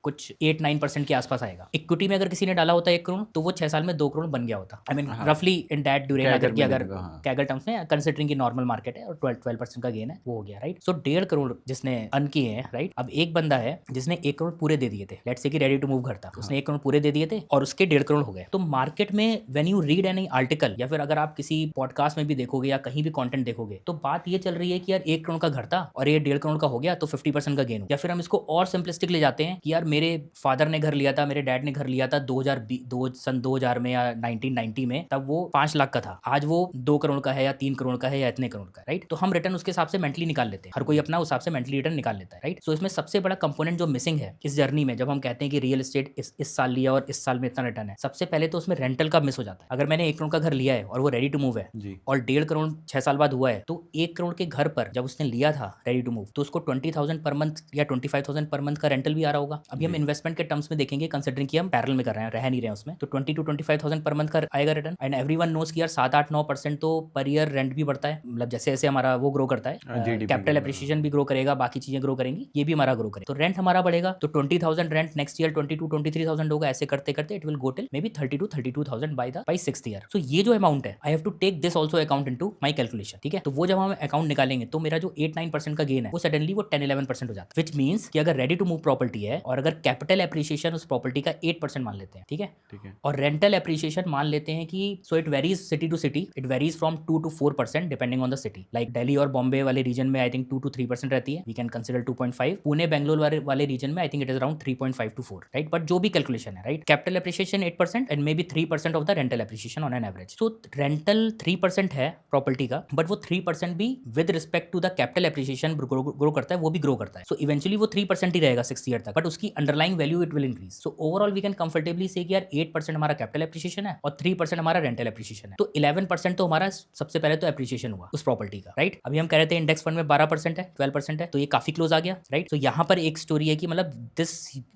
कुछ 8-9% के आसपास आएगा। इक्विटी में अगर किसी ने डाला होता 1 करोड़, तो वो 6 साल में 2 करोड़ बन गया होता, आई मीन रफली इन दैट ड्यूरेशन, अगर कैगर टर्म्स में कंसिडरिंग की नॉर्मल मार्केट है और 12% का गेन है, वो हो गया, राइट। सो 1.5 करोड़ जिसने अर्न किए हैं, राइट। अब एक बंदा है जिसने 1 करोड़ पूरे दे दिए थे, लेट्स से कि रेडी टू मूव घर था, उसने 1 करोड़ पूरे दे दिए थे और उसके 1.5 करोड़ हो गए। तो मार्केट में when you read any article, या फिर अगर आप किसी पॉडकास्ट में भी देखोगे या कहीं भी कंटेंट देखोगे, तो बात ये चल रही है कि यार 1 करोड़ का घर था और ये 1.5 करोड़ का हो गया, तो 50% का गेन हो। या फिर हम इसको और सिंपलिस्टिक ले जाते हैं कि यार मेरे फादर ने घर लिया था, मेरे डैड ने घर लिया था 2000 में या 1990 में, तब वो 5 लाख का था, आज वो 2 करोड़ का है या 3 करोड़ का है या इतने करोड़ का, राइट। तो हम रिटर्न उसके हिसाब से मेंटली निकाल लेते हैं, हर कोई अपना उस हिसाब से मेंटली रिटर्न निकाल लेता है, राइट। सो इसमें सबसे बड़ा कंपोनेंट जो मिसिंग है इस जर्नी में, जब हम कहते हैं कि रियल एस्टेट इस साल लिया और इस साल में इतना रिटर्न है, सबसे पहले तो उसमें रेंटल का मिस हो जाता है। अगर मैंने 1 करोड़ का घर लिया है और वो रेडी टू मूव है और 1.5 करोड़ 6 साल बाद हुआ है, तो 1 करोड़ के घर पर जब उसने लिया था रेडी टू मूव, तो उसको 20,000 पर मंथ या 25,000 पर मंथ का रेंटल भी आ रहा होगा। अभी हम इन्वेस्टमेंट के टर्म्स में देखेंगे, कंसिडरिंग कि हम पैरेलल में कर रहे हैं, रह नहीं रहे हैं उसमें, तो 20 to 25,000 पर मंथ का आएगा रिटर्न। एंड एवरीवन नोस कि यार 7-8-9% तो पर ईयर रेंट भी बढ़ता है, मतलब जैसे जैसे हमारा वो ग्रो करता है, कैपिटल एप्रिसिएशन भी ग्रो करेगा, बाकी चीजें ग्रो करेंगी, ये भी हमारा ग्रो करेगा, तो रेंट हमारा बढ़ेगा। तो 20,000 रेंट नेक्स्ट ईयर 22-23,000 होगा, ऐसे करते करते it will go till maybe 30-32,000 by 6th year. So ये जो अमाउंट है, I have to take this also account into my calculation, ठीक है। तो वो जब हम अकाउंट निकालेंगे डालेंगे तो मेरा जो 8-9% का गेन है वो सडनली वो 10-11% हो जाता है, विच मीन्स कि अगर रेडी टू मूव प्रॉपर्टी है और अगर कैपिटल एप्रिसिएशन उस प्रॉपर्टी का 8% मान लेते हैं, ठीक है, ठीक है। और रेंटल एप्रिसिएशन मान लेते हैं कि so it varies city to city, it varies from 2 to 4% depending on the city. Like Delhi और बॉम्बे वाले रीजन में आई थिंक 2 to 3% रहती है, we can consider 2.5। Pune Bangalore वाले रीजन में I think it is around 3.5 to 4, right. But जो भी calculation है, right, capital appreciation 8% and may be 3% of the rental appreciation on an average. So rental 3% है property का, but वो 3% भी with respect to the capital appreciation grow करता है, वो भी ग्रो करता है। सो इवेंचुअली वो 3% ही रहेगा 6 ईयर तक, बट उसकी underlying value it will increase. So overall we can comfortably say कि यार 8% हमारा कैपिटल एप्रिसिएशन है और 3% हमारा रेंटल एप्रिसिएशन है, तो 11% तो हमारा सबसे पहले तो एप्रिसिएशन हुआ उस प्रॉपर्टी का, राइट। अभी हम कह रहे थे इंडेक्स फंड में 12% है, 12% है, तो ये काफी क्लोज आ गया, राइट। तो यहाँ पर एक स्टोरी है कि मतलब दिस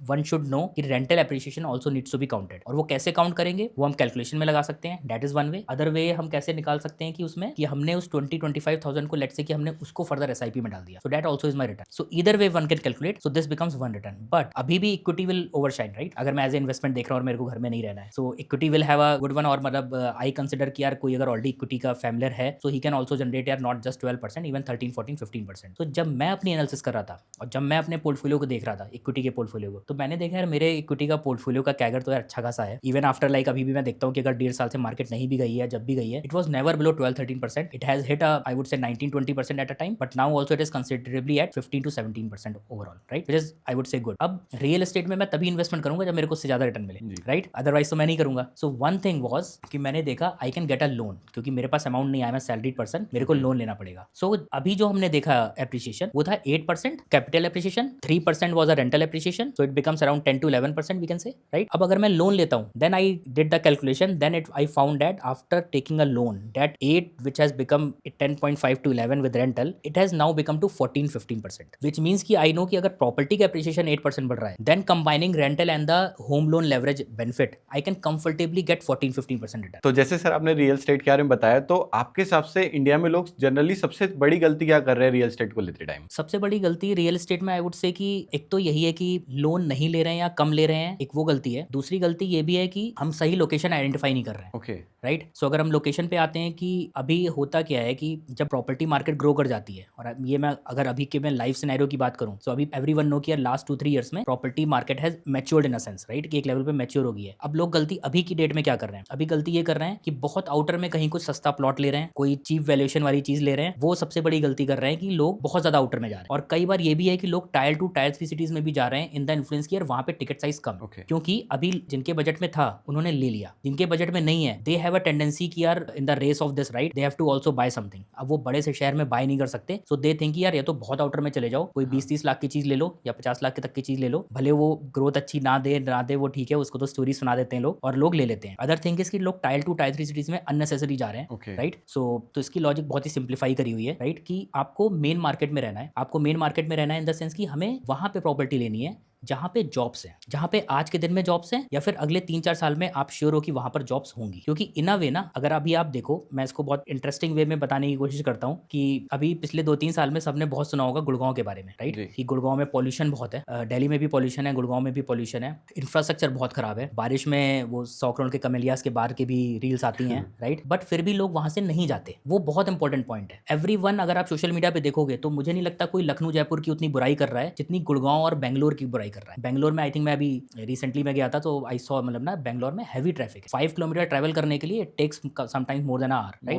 वन शुड नो कि rental appreciation also needs to be counted, और वो कैसे काउंट करेंगे वो हम कैलकुलेशन में लगा सकते हैं, that is one way. Other way हम कैसे निकाल सकते हैं कि उसमें कि हमने उस 20-25,000 को लेट से कि हमने उसको फर्दर एसआईपी में डाल दिया, so that also is my return. So either way one can calculate, so this becomes one return. But अभी भी इक्विटी विल ओवरशाइन, राइट। अगर मैं एज ए इन्वेस्टमेंट देख रहा हूँ और मेरे को घर में नहीं रहना है, so equity will have a good one. और मतलब आई कंसिडर कि यार कोई अगर ऑलरेडी इक्विटी का फैमिलियर है, so he can also generate यार नॉट जस्ट 12%, इवन 13-14-15%। तो जब मैं अपनी एनालिसिस कर रहा था और जब मैं अपने पोर्टफोलियो को देख रहा था, इक्विटी के पोर्टफोलियो को, तो मैंने देखा यार मेरे इक्विटी का पोर्टफोलियो का कैगर तो यार अच्छा खासा है। इवन आफ्टर लाइक अभी भी मैं देखता हूँ कि अगर 1.5 साल से मार्केट नहीं भी गई है, जब भी गई है, it was never below 12-13%। It has hit I would say 19-20% at a time, but now also it is considerably at 15-17% overall, right, which is I would say good. अब रियल एस्टेट में मैं तभी इन्वेस्टमेंट करूंगा जब मेरे को उससे ज्यादा रिटर्न मिले, राइट, अदरवाइज तो मैं नहीं करूंगा। सो वन थिंग वॉज कि मैंने देखा I can get a loan, क्योंकि मेरे पास अमाउंट नहीं आया, मैं सैलरीड पर्सन, मेरे को लोन लेना पड़ेगा। सो अभी जो हमने देखा एप्रिसिएशन वो था 8% capital appreciation, 3% was a rental appreciation, so it becomes around 10-11% we can say, right. अब अगर मैं लोन लेता हूँ, then I did the calculation, then it I found that after taking a loan that 8 which has become 10.5 to 11 with rental, it has now become to 14-15%, which means कि I know कि अगर property का appreciation 8% बढ़ रहा है, then combining rental and the home loan leverage benefit, I can comfortably get 14-15% return. तो जैसे sir आपने रियल एस्टेट के बारे में बताया, तो आपके हिसाब से इंडिया में लोग जनरली सबसे बड़ी गलती क्या कर रहे हैं रियल एस्टेट को लेते टाइम? सबसे बड़ी गलती रियल एस्टेट में आई वुड से कि एक तो यही है कि लोन नहीं ले रहे हैं या कम ले रहे हैं, एक वो गलती है। दूसरी गलती ये भी है कि हम सही लोकेशन आइडेंटिफाई नहीं कर रहे हैं, ओके। राइट। सो अगर हम लोकेशन पे आते हैं कि अभी होता क्या है कि जब प्रॉपर्टी मार्केट ग्रो कर जाती है, और ये मैं अगर अभी के मैं लाइव सिनेरियो की बात करूं, सो अभी एवरीवन नो कि लास्ट 2-3 ईयर्स में property market has matured in a sense, right, कि एक लेवल पे मैच्योर हो गई है। अब लोग गलती अभी की डेट में क्या कर रहे हैं, अभी गलती ये कर रहे हैं कि बहुत आउटर में कहीं कुछ सस्ता प्लॉट ले रहे हैं, कोई चीप वैल्यूएशन वाली चीज ले रहे हैं। वो सबसे बड़ी गलती कर रहे हैं कि लोग बहुत ज्यादा आउटर में जा रहे हैं। और कई बार ये भी है कि लोग टायर 2 टायर 3 सिटीज में भी जा रहे हैं इन द इन्फ्लुएंस की यार वहां पे टिकट साइज कम, क्योंकि अभी जिनके बजट में था उन्होंने ले लिया, जिनके बजट में नहीं है दे हैव अ टेंडेंसी कि यार in the race of this, right, they have to also buy something. अब वो बड़े से शहर में बाय नहीं कर सकते, सो दे थिंक यार ये तो बहुत आउटर में चले जाओ, कोई 20-30 लाख की चीज ले लो या 50 लाख तक की चीज ले लो, भले वो ग्रोथ अच्छी ना दे वो ठीक है, उसको तो स्टोरी सुना देते हैं लोग और लोग ले लेते हैं। अदर थिंग इज कि लोग टायर 2 टायर 3 सिटीज में अननेसेसरी जा रहे हैं, राइट। सो तो इसकी लॉजिक बहुत ही सिंप्लीफाई करी हुई है, राइट, कि आपको मेन मार्केट में रहना है, आपको मेन मार्केट में रहना है इन द सेंस कि हमें वहां पे प्रॉपर्टी लेनी है जहाँ पे जॉब्स हैं, जहाँ पे आज के दिन में जॉब्स हैं या फिर अगले 3-4 साल में आप श्योर हो कि वहां पर जॉब्स होंगी। क्योंकि इन अ वे ना, अगर अभी आप देखो, मैं इसको बहुत इंटरेस्टिंग वे में बताने की कोशिश करता हूँ कि अभी पिछले 2-3 साल में सबने बहुत सुना होगा गुड़गांव के बारे में, राइट, कि गुड़गांव में पॉल्यूशन बहुत है, दिल्ली में भी पॉल्यूशन है, गुड़गांव में भी पॉल्यूशन है, इंफ्रास्ट्रक्चर बहुत खराब है, बारिश में वो 100 करोड़ के कमेलियास के बाहर के भी रील्स आती हैं, राइट, बट फिर भी लोग वहां से नहीं जाते। वो बहुत इंपॉर्टेंट पॉइंट है। एवरीवन, अगर आप सोशल मीडिया पे देखोगे तो मुझे नहीं लगता कोई लखनऊ जयपुर की उतनी बुराई कर रहा है जितनी गुड़गांव और बेंगलोर की बुराई कर रहा है। बेंगलोर में आई थिंक मैं अभी रिसेंटली में गया था तो आई सॉ, मतलब ना, बेंगलोर में हैवी ट्रैफिक है, 5 किलोमीटर ट्रैवल करने के लिए it takes sometimes more than hour, right,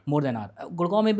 more than hour.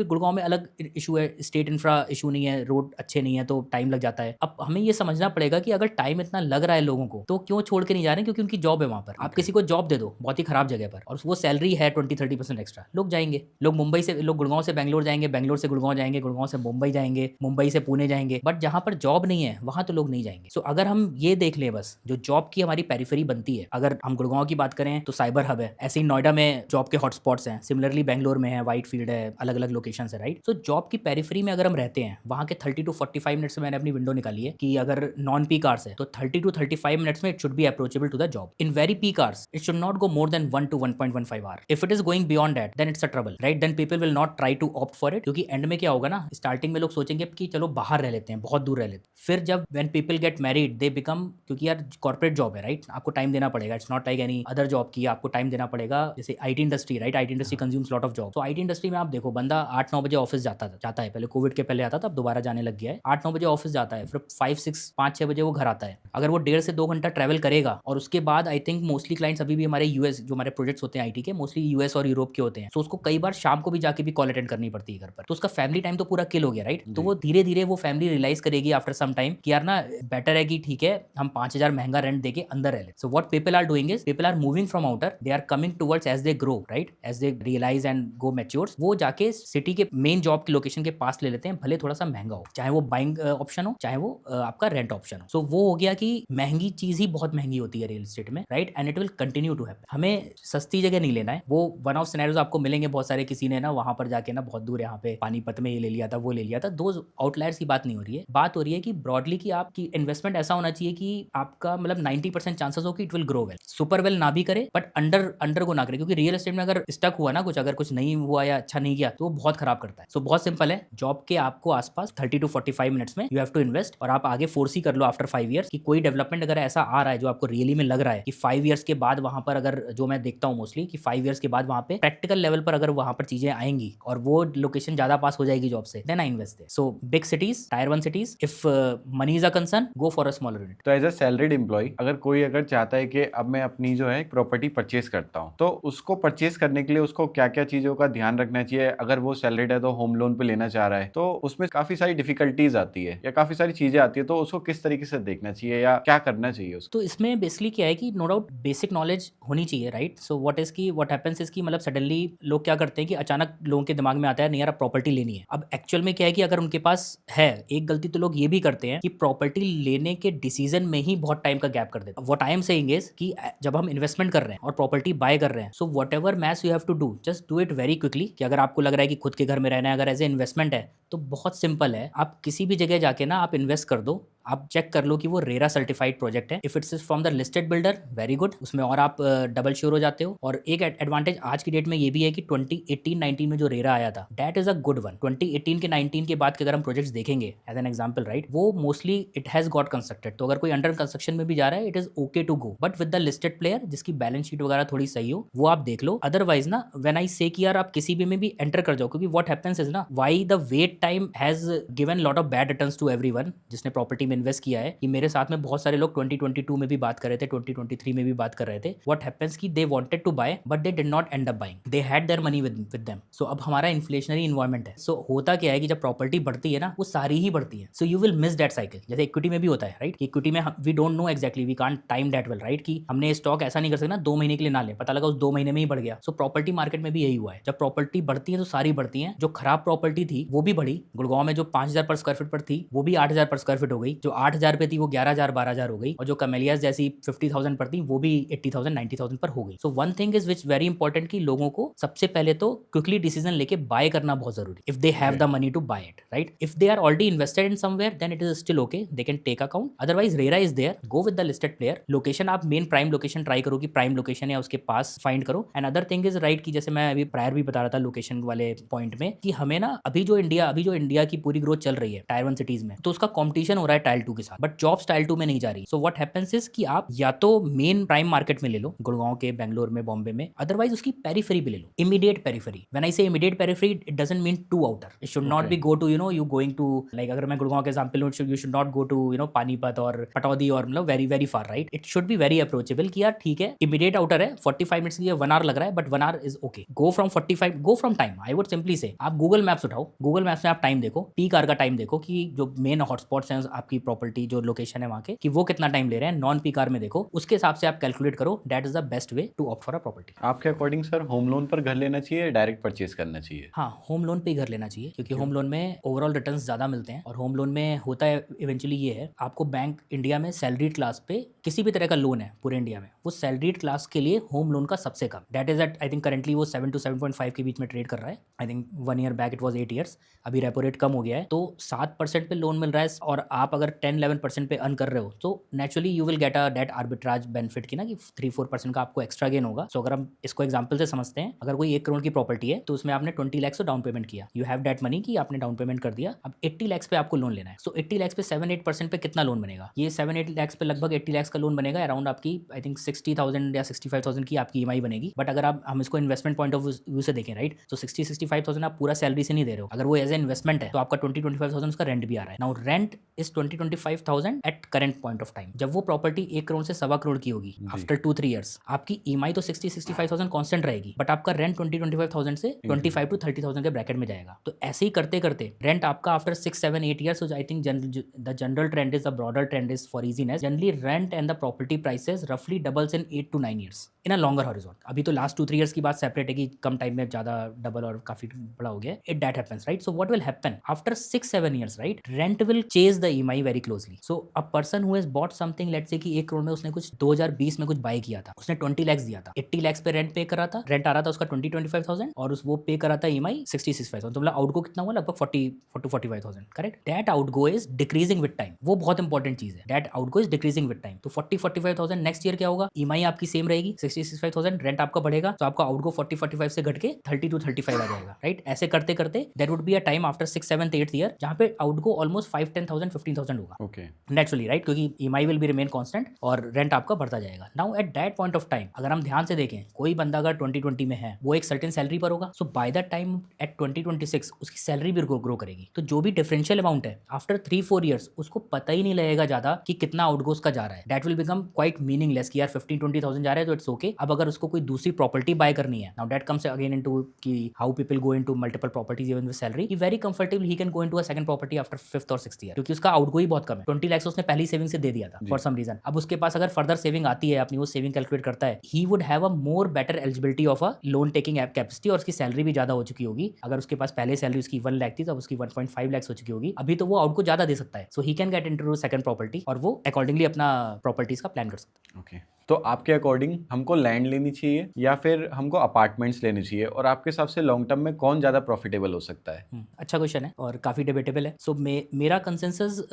Gurgaon में अलग इशू है, स्टेट इंफ्रा इशू नहीं है, रोड अच्छे नहीं है तो टाइम लग जाता है। अब हमें ये समझना पड़ेगा कि अगर टाइम इतना लग रहा है लोगों को तो क्यों छोड़ के नहीं जा रहे हैं, क्योंकि उनकी जॉब है वहां पर। आप किसी को जॉब दे दो बहुत ही खराब जगह पर और वो सैलरी है 20-30% एक्स्ट्रा, लोग जाएंगे। लोग मुंबई से, लोग गुड़गांव से बेंगलोर जाएंगे, बेंगलोर से गुड़गांव जाएंगे, गुड़गांव से मुंबई जाएंगे, मुंबई से पुणे जाएंगे, बट जहां पर जॉब नहीं है वहां तो लोग नहीं जाएंगे। सो अगर हम ये देख लें, बस जो जॉब की हमारी पेरिफेरी बनती है, अगर हम गुड़गांव की बात करें तो साइबर हब है, ऐसे ही नोएडा में जॉब के हॉटस्पॉट्स हैं, सिमिलरली बेंगलोर में है, व्हाइट फील्ड है, अलग अलग लोकेशंस है, राइट। सो जॉब की पेरिफेरी में अगर हम रहते हैं, वहां के 30-45 मिनट्स से मैंने अपनी विंडो निकाली है कि अगर नॉन पीक आवर्स है तो 30-35 मिनट्स में it should be approachable to the job. In very peak hours it should not go more than 1 to 1.15 hour. If it is going beyond that then it's a trouble, right, then people will not try to opt for it. क्योंकि end में क्या होगा ना, starting में लोग सोचेंगे कि चलो बाहर रह लेते हैं, बहुत दूर रह लेते हैं, फिर जब when people get married weight they become, क्योंकि यार कॉर्पोरेट जॉब है राइट, आपको टाइम देना पड़ेगा, it's not like any other job की आपको टाइम देना पड़ेगा। जैसे IT industry right, IT industry consumes lot of job. तो आईटी इंडस्ट्री में आप देखो बंदा 8-9 बजे ऑफिस जाता है, पहले कोविड के पहले आता था, अब दोबारा जाने लग गया है। 8-9 बजे ऑफिस जाता है, फिर 5-6-5-6 बजे वो घर आता है। अगर वो 1.5 से 2 घंटा ट्रैवल करेगा और उसके बाद आई थिंक मोस्टली क्लाइंट्स अभी भी हमारे यूएस, जो हमारे प्रोजेक्ट्स होते हैं आईटी के मोस्टली यूएस और यूरोप के होते हैं, तो उसको कई बार शाम को भी जाके भी कॉल अटेंड करनी पड़ती है घर पर, तो उसका फैमिली टाइम तो पूरा किल हो गया राइट। तो वो धीरे धीरे वो फैमिली रियलाइज करेगी आफ्टर सम टाइम कि यार ना बेटर है कि ठीक है हम 5,000 महंगा रेंट देके अंदर रह ले। So what people are doing is people are moving from outer, they are coming towards as they grow right, as they realise and go matures, वो जाके सिटी के मेन जॉब की लोकेशन के पास ले लेते हैं, भले थोड़ा सा महंगा हो, चाहे वो बाइंग ऑप्शन हो चाहे वो आपका रेंट ऑप्शन हो। सो वो हो गया कि महंगी चीज ही बहुत महंगी होती है रियल एस्टेट में right, and it will continue to happen. हमें सस्ती जगह नहीं लेना है। वो वन ऑफ सिनेरियोज आपको मिलेंगे बहुत सारे, किसी ने ना वहां पर जाके ना बहुत दूर यहाँ पे पानीपत में ये ले लिया था वो ले लिया था, दो आउटलायर्स की बात नहीं हो रही है। बात हो रही है कि ब्रॉडली कि आपकी इन्वेस्टमेंट ऐसा होना चाहिए कि आपका मतलब 90% चांसेस हो कि it will grow well, super well ना भी करे बट अंडर को ना करे, क्योंकि रियल एस्टेट में अगर स्टक हुआ ना कुछ, अगर कुछ नहीं हुआ या अच्छा नहीं किया तो वो बहुत खराब करता है। सो बहुत सिंपल है, जॉब के आपको आसपास 30 to 45 मिनट्स में यू हैव टू इन्वेस्ट, और आप आगे फोर्सी कर लो आफ्टर 5 ईयर्स कि कोई डेवलपमेंट अगर ऐसा आ रहा है जो आपको रियली में लग रहा है कि 5 ईयर्स के बाद वहां पर, अगर जो मैं देखता हूँ मोस्टली कि 5 ईयर्स के बाद वहां पे प्रैक्टिकल लेवल पर अगर वहां पर चीजें आएंगी और वो लोकेशन ज्यादा पास हो जाएगी जॉब से, then I invest there. So big cities, tier 1 cities, if money is a concern go for a smaller unit. तो एज अ सैलरीड एम्प्लॉय अगर कोई अगर चाहता है कि अब मैं अपनी जो है प्रॉपर्टी परचेज करता हूँ, तो उसको परचेज करने के लिए उसको क्या क्या चीजों का ध्यान रखना चाहिए? अगर वो सैलरीड है तो होम लोन पे लेना चाह रहा है, तो उसमें काफी सारी डिफिकल्टीज आती है या काफी सारी चीजें आती है, तो उसको किस तरीके से देखना चाहिए या क्या करना चाहिए उसको? तो इसमें बेसिकली क्या है कि नो डाउट बेसिक नॉलेज होनी चाहिए right. So what happens is कि मतलब सडनली लोग क्या करते हैं कि अचानक लोगों के दिमाग में आता है नहीं यार प्रॉपर्टी लेनी है। अब एक्चुअल में क्या है कि अगर उनके पास है, एक गलती तो लोग ये भी करते हैं कि प्रॉपर्टी लेने के डिसीजन में ही बहुत टाइम का गैप कर देते हैं। What I am saying is कि जब हम इन्वेस्टमेंट कर रहे हैं और प्रॉपर्टी बाय कर रहे हैं, so whatever maths you have to do just do it very quickly. कि अगर आपको लग रहा है कि खुद के घर में रहना है, अगर एज ए इन्वेस्टमेंट है तो बहुत सिंपल है, आप किसी भी जगह जाके ना आप इन्वेस्ट कर दो, आप चेक कर लो कि वो रेरा सर्टिफाइड प्रोजेक्ट है। If it's from the listed builder very good, उसमें और आप डबल श्योर हो जाते हो। और एक एडवांटेज आज की डेट में ये भी है कि 2018-19 में जो रेरा आया था that is a good one. 2018 के 19 के बाद के अगर हम प्रोजेक्ट्स देखेंगे एज एन एग्जांपल राइट, वो mostly it has got constructed. तो अगर कोई अंडर कंस्ट्रक्शन में भी जा रहा है it is okay to go, but with the listed player जिसकी बैलेंस शीट वगैरह थोड़ी सही हो वो आप देख लो। अदरवाइज ना व्हेन आई से कि यार आप किसी भी एंटर कर जाओ, क्योंकि व्हाट हैपेंस इज ना why the wait time has given lot of bad returns to everyone जिसने प्रॉपर्टी में इन्वेस्ट किया है। कि मेरे साथ में बहुत सारे लोग 2022 में भी बात कर रहे थे, 2023 में भी बात कर रहे थे। व्हाट हैपेंस कि they wanted to buy but they did not end up buying, they had their money with them. So अब हमारा इन्फ्लेशनरी इन्वायरमेंट है। सो होता क्या है कि जब प्रॉपर्टी बढ़ती है ना वो सारी ही बढ़ती है। So you will miss that cycle. जैसे इक्विटी में भी होता है राइट, इक्विटी में we don't know exactly, we can't time that well right, कि हमने स्टॉक ऐसा नहीं कर सकते ना 2 महीने के लिए ना ले, पता लगा उस 2 महीने में ही बढ़ गया। सो प्रॉपर्टी मार्केट में भी यही हुआ है, जब प्रॉपर्टी बढ़ती है तो सारी बढ़ती है। जो खराब प्रॉपर्टी थी वो भी बढ़ी, गुड़गांव में जो 5,000 पर स्क्वायर फीट पर थी वो भी 8,000 पर स्क्वायर फीट हो गई, जो 8,000 पे थी वो 11,000 12,000 हो गई, और जो कमेलियाज जैसी 50,000 पर थी वो भी 80,000 90,000 पर हो गई। So one thing is which very important कि लोगों को सबसे पहले तो क्विकली डिसीजन लेके बाय करना बहुत जरूरी, if they have the money to buy it right. If they are already invested in somewhere then it is still okay, they can take account. Otherwise RERA is there, go with the listed player. Location आप main prime location try करो कि prime location या उसके पास find करो। And other thing is right कि जैसे मैं अभी प्रायर भी बता रहा था लोकेशन वाले पॉइंट में, कि हमें ना अभी जो इंडिया की पूरी ग्रोथ चल रही है टायर 1 सिटीज में, तो उसका कॉम्पिटिशन हो रहा है टायर 2 के साथ, बट जॉब्स टायर 2 में नहीं जा रही। सो व्हाट हैपेंस इज कि आप या तो मेन प्राइम मार्केट में ले लो, गुड़गांव के, बेंगलोर में, बॉम्बे में, अदरवाइज उसकी पेरिफेरी भी ले लो, immediate periphery. When I say immediate periphery it doesn't mean to outer, it should not be go to you going to like, अगर मैं गुड़गांव के एग्जांपल लूं, you should not go to Panipat और पटौदी और मतलब very very far right. It should be very approachable कि यार ठीक है इमीडिएट आउटर है, 45 मिनट्स के लिए 1 आवर लग रहा है but 1 our is okay. Go from 45, go from time. I would simply से आप गूगल मैप्स उठाओ, गूगल मैप्स में आप टाइम देखो, पीक आवर का टाइम देखो कि जो मेन हॉटस्पॉट्स हैं आपकी प्रॉपर्टी जो लोकेशन है वहां के, कि वो कितना टाइम ले रहे हैं। नॉन पीक आवर में देखो, उसके हिसाब से आप कैलकुलेट करो, that is the best way to opt for a property. आपके अकॉर्डिंग सर होम लोन पर घर लेना चाहिए या डायरेक्ट परचेज करना चाहिए? हाँ, होम लोन पे ही घर लेना चाहिए, क्योंकि होम लोन में ओवरऑल रिटर्न्स ज़्यादा मिलते हैं। और होम लोन में होता है इवेंचुअली ये है, आपको बैंक इंडिया में सैलरीड क्लास पे किसी भी तरह का लोन है पूरे इंडिया में, वो सैलरीड क्लास के लिए होम लोन का सबसे कम, that is at I think currently वो 7 to 7.5 के बीच में ट्रेड कर रहा है। I think 1 year back it was 8 years, अभी रेपो रेट कम हो गया है, तो 7% पे लोन मिल रहा है। और आप अगर अगर 10-11% पे अर्न कर रहे हो तो naturally you will get a debt arbitrage benefit की ना कि 3-4% का आपको एक्स्ट्रा गेन होगा। सो अगर हम इसको एग्जांपल से समझते हैं, अगर कोई 1 करोड़ की प्रॉपर्टी है तो उसमें आपने 20 लाख डाउन पेमेंट किया, यू हैव दैट मनी कि आपने डाउन पेमेंट कर दिया, अब 80 लाख पे आपको लोन लेना है। सो 80 लाख पे 7-8% पे कितना लोन बनेगा? ये 7-8 लाख पे लगभग 80 लाख का लोन बनेगा, अराउंड आपकी आई थिंक 60,000 या 65,000 की आपकी ईएमआई बनेगी। बट अगर आप हम इसको इन्वेस्टमेंट पॉइंट ऑफ व्यू से देखें, राइट, तो 60-65,000 आप पूरा सैलरी से नहीं दे रहे हो। अगर वो एज ए इन्वेस्टमेंट है तो आपका 20-25,000 उसका रेंट भी आ रहा है। Now rent is 20-25,000 at current point of time. जब वो प्रॉपर्टी 1 करोड़ से 1.25 करोड़ की होगी जी। आफ्टर 2-3 ईयर्स, आपकी ईएमआई तो 60-65,000 कांस्टेंट रहेगी, बट आपका रेंट 20-25,000 से 25-30,000 के ब्रैकेट में जाएगा। तो ऐसे ही करते करते रेंट आपका after 6-7-8 years, I think the general trend is, the broader trend is for easiness, generally rent and the property prices रफली doubles in 8-9 years in a longer horizon. अभी तो लास्ट 2-3 ईयर्स की बात सेपरेट है कि कम time में ज्यादा double और काफी बड़ा हो गया, it that happens, right. So what will happen after 6-7 years, right, rent will chase the EMI very closely. So a person who has bought something, let's say कि 1 करोड़ में उसने कुछ 2020 में कुछ बाय किया था, उसने 20 लाख दिया था, 80 लाख पे रेंट पे कर रहा था, रेंट आ रहा था उसका 20-25,000 और उस वो पे कर रहा था ईएमआई 60-65,000, तो मतलब आउटगो कितना हुआ? लगभग 40-45,000, correct. That outgo is decreasing with time, वो बहुत इंपॉर्टेंट चीज है, that outgo is decreasing with time. तो 40-45,000 नेक्स्ट ईयर क्या होगा? ईएमआई आपकी सेम रहेगी 60-65,000, रेंट आपका बढ़ेगा, तो आपका आउटगो 40-45 से घट के 30-35 आ जाएगा, राइट। ऐसे करते करते there would be a time after 6-7-8 year जहां पे आउटगो ऑलमोस्ट 5-10,000-15,000 होगा, ओके। नेचुरली, राइट, क्योंकि EMI will be remain constant और रेंट आपका बढ़ता जाएगा। Now at that point of time अगर हम ध्यान से देखें, कोई बंदा अगर 2020 में है वो एक सर्टेन सैलरी पर होगा, सो बाय द टाइम एट 2026 उसकी सैलरी भी ग्रो करेगी। तो जो भी डिफरेंशियल अमाउंट है आफ्टर 3-4 ईयर्स उसको पता ही नहीं लगेगा ज्यादा कि कितना आउटगोस का जा रहा है, that will become quite meaningless कि यार 15-20,000 जा रहा है तो इट्स ओके। अब अगर उसको कोई दूसरी प्रॉपर्टी बाय करनी है, now that comes again into कि how people go into multiple properties even with salary, he very comfortable he can go into a second property after 5th और 6th ईयर, क्योंकि उसका आउटगो ही बहुत कम है। 20 लाख उसने पहली सेविंग से दे दिया था फॉर सम रीजन, अब उसके पास अगर फर्दर सेविंग आती है, अपनी वो सेविंग कैलकुलेट करता है, he would have a more better eligibility of a loan taking capacity, और उसकी सैलरी भी ज्यादा हो चुकी होगी। अगर उसके पास पहले सैलरी उसकी 1 लाख थी तब उसकी 1.5 लाख हो चुकी होगी, अभी तो वो आउटगो ज्यादा दे सकता है। So he can get into second property और वो अकॉर्डिंगली अपना प्रॉपर्टीज का प्लान कर सकता है। ओके। तो आपके अकॉर्डिंग हमको लैंड लेनी चाहिए या फिर हमको अपार्टमेंट्स लेनी चाहिए, और आपके हिसाब से लॉन्ग टर्म में कौन ज़्यादा प्रॉफिटेबल हो सकता है? अच्छा क्वेश्चन है और काफ़ी डिबेटेबल है। सो मेरा कंसेंसस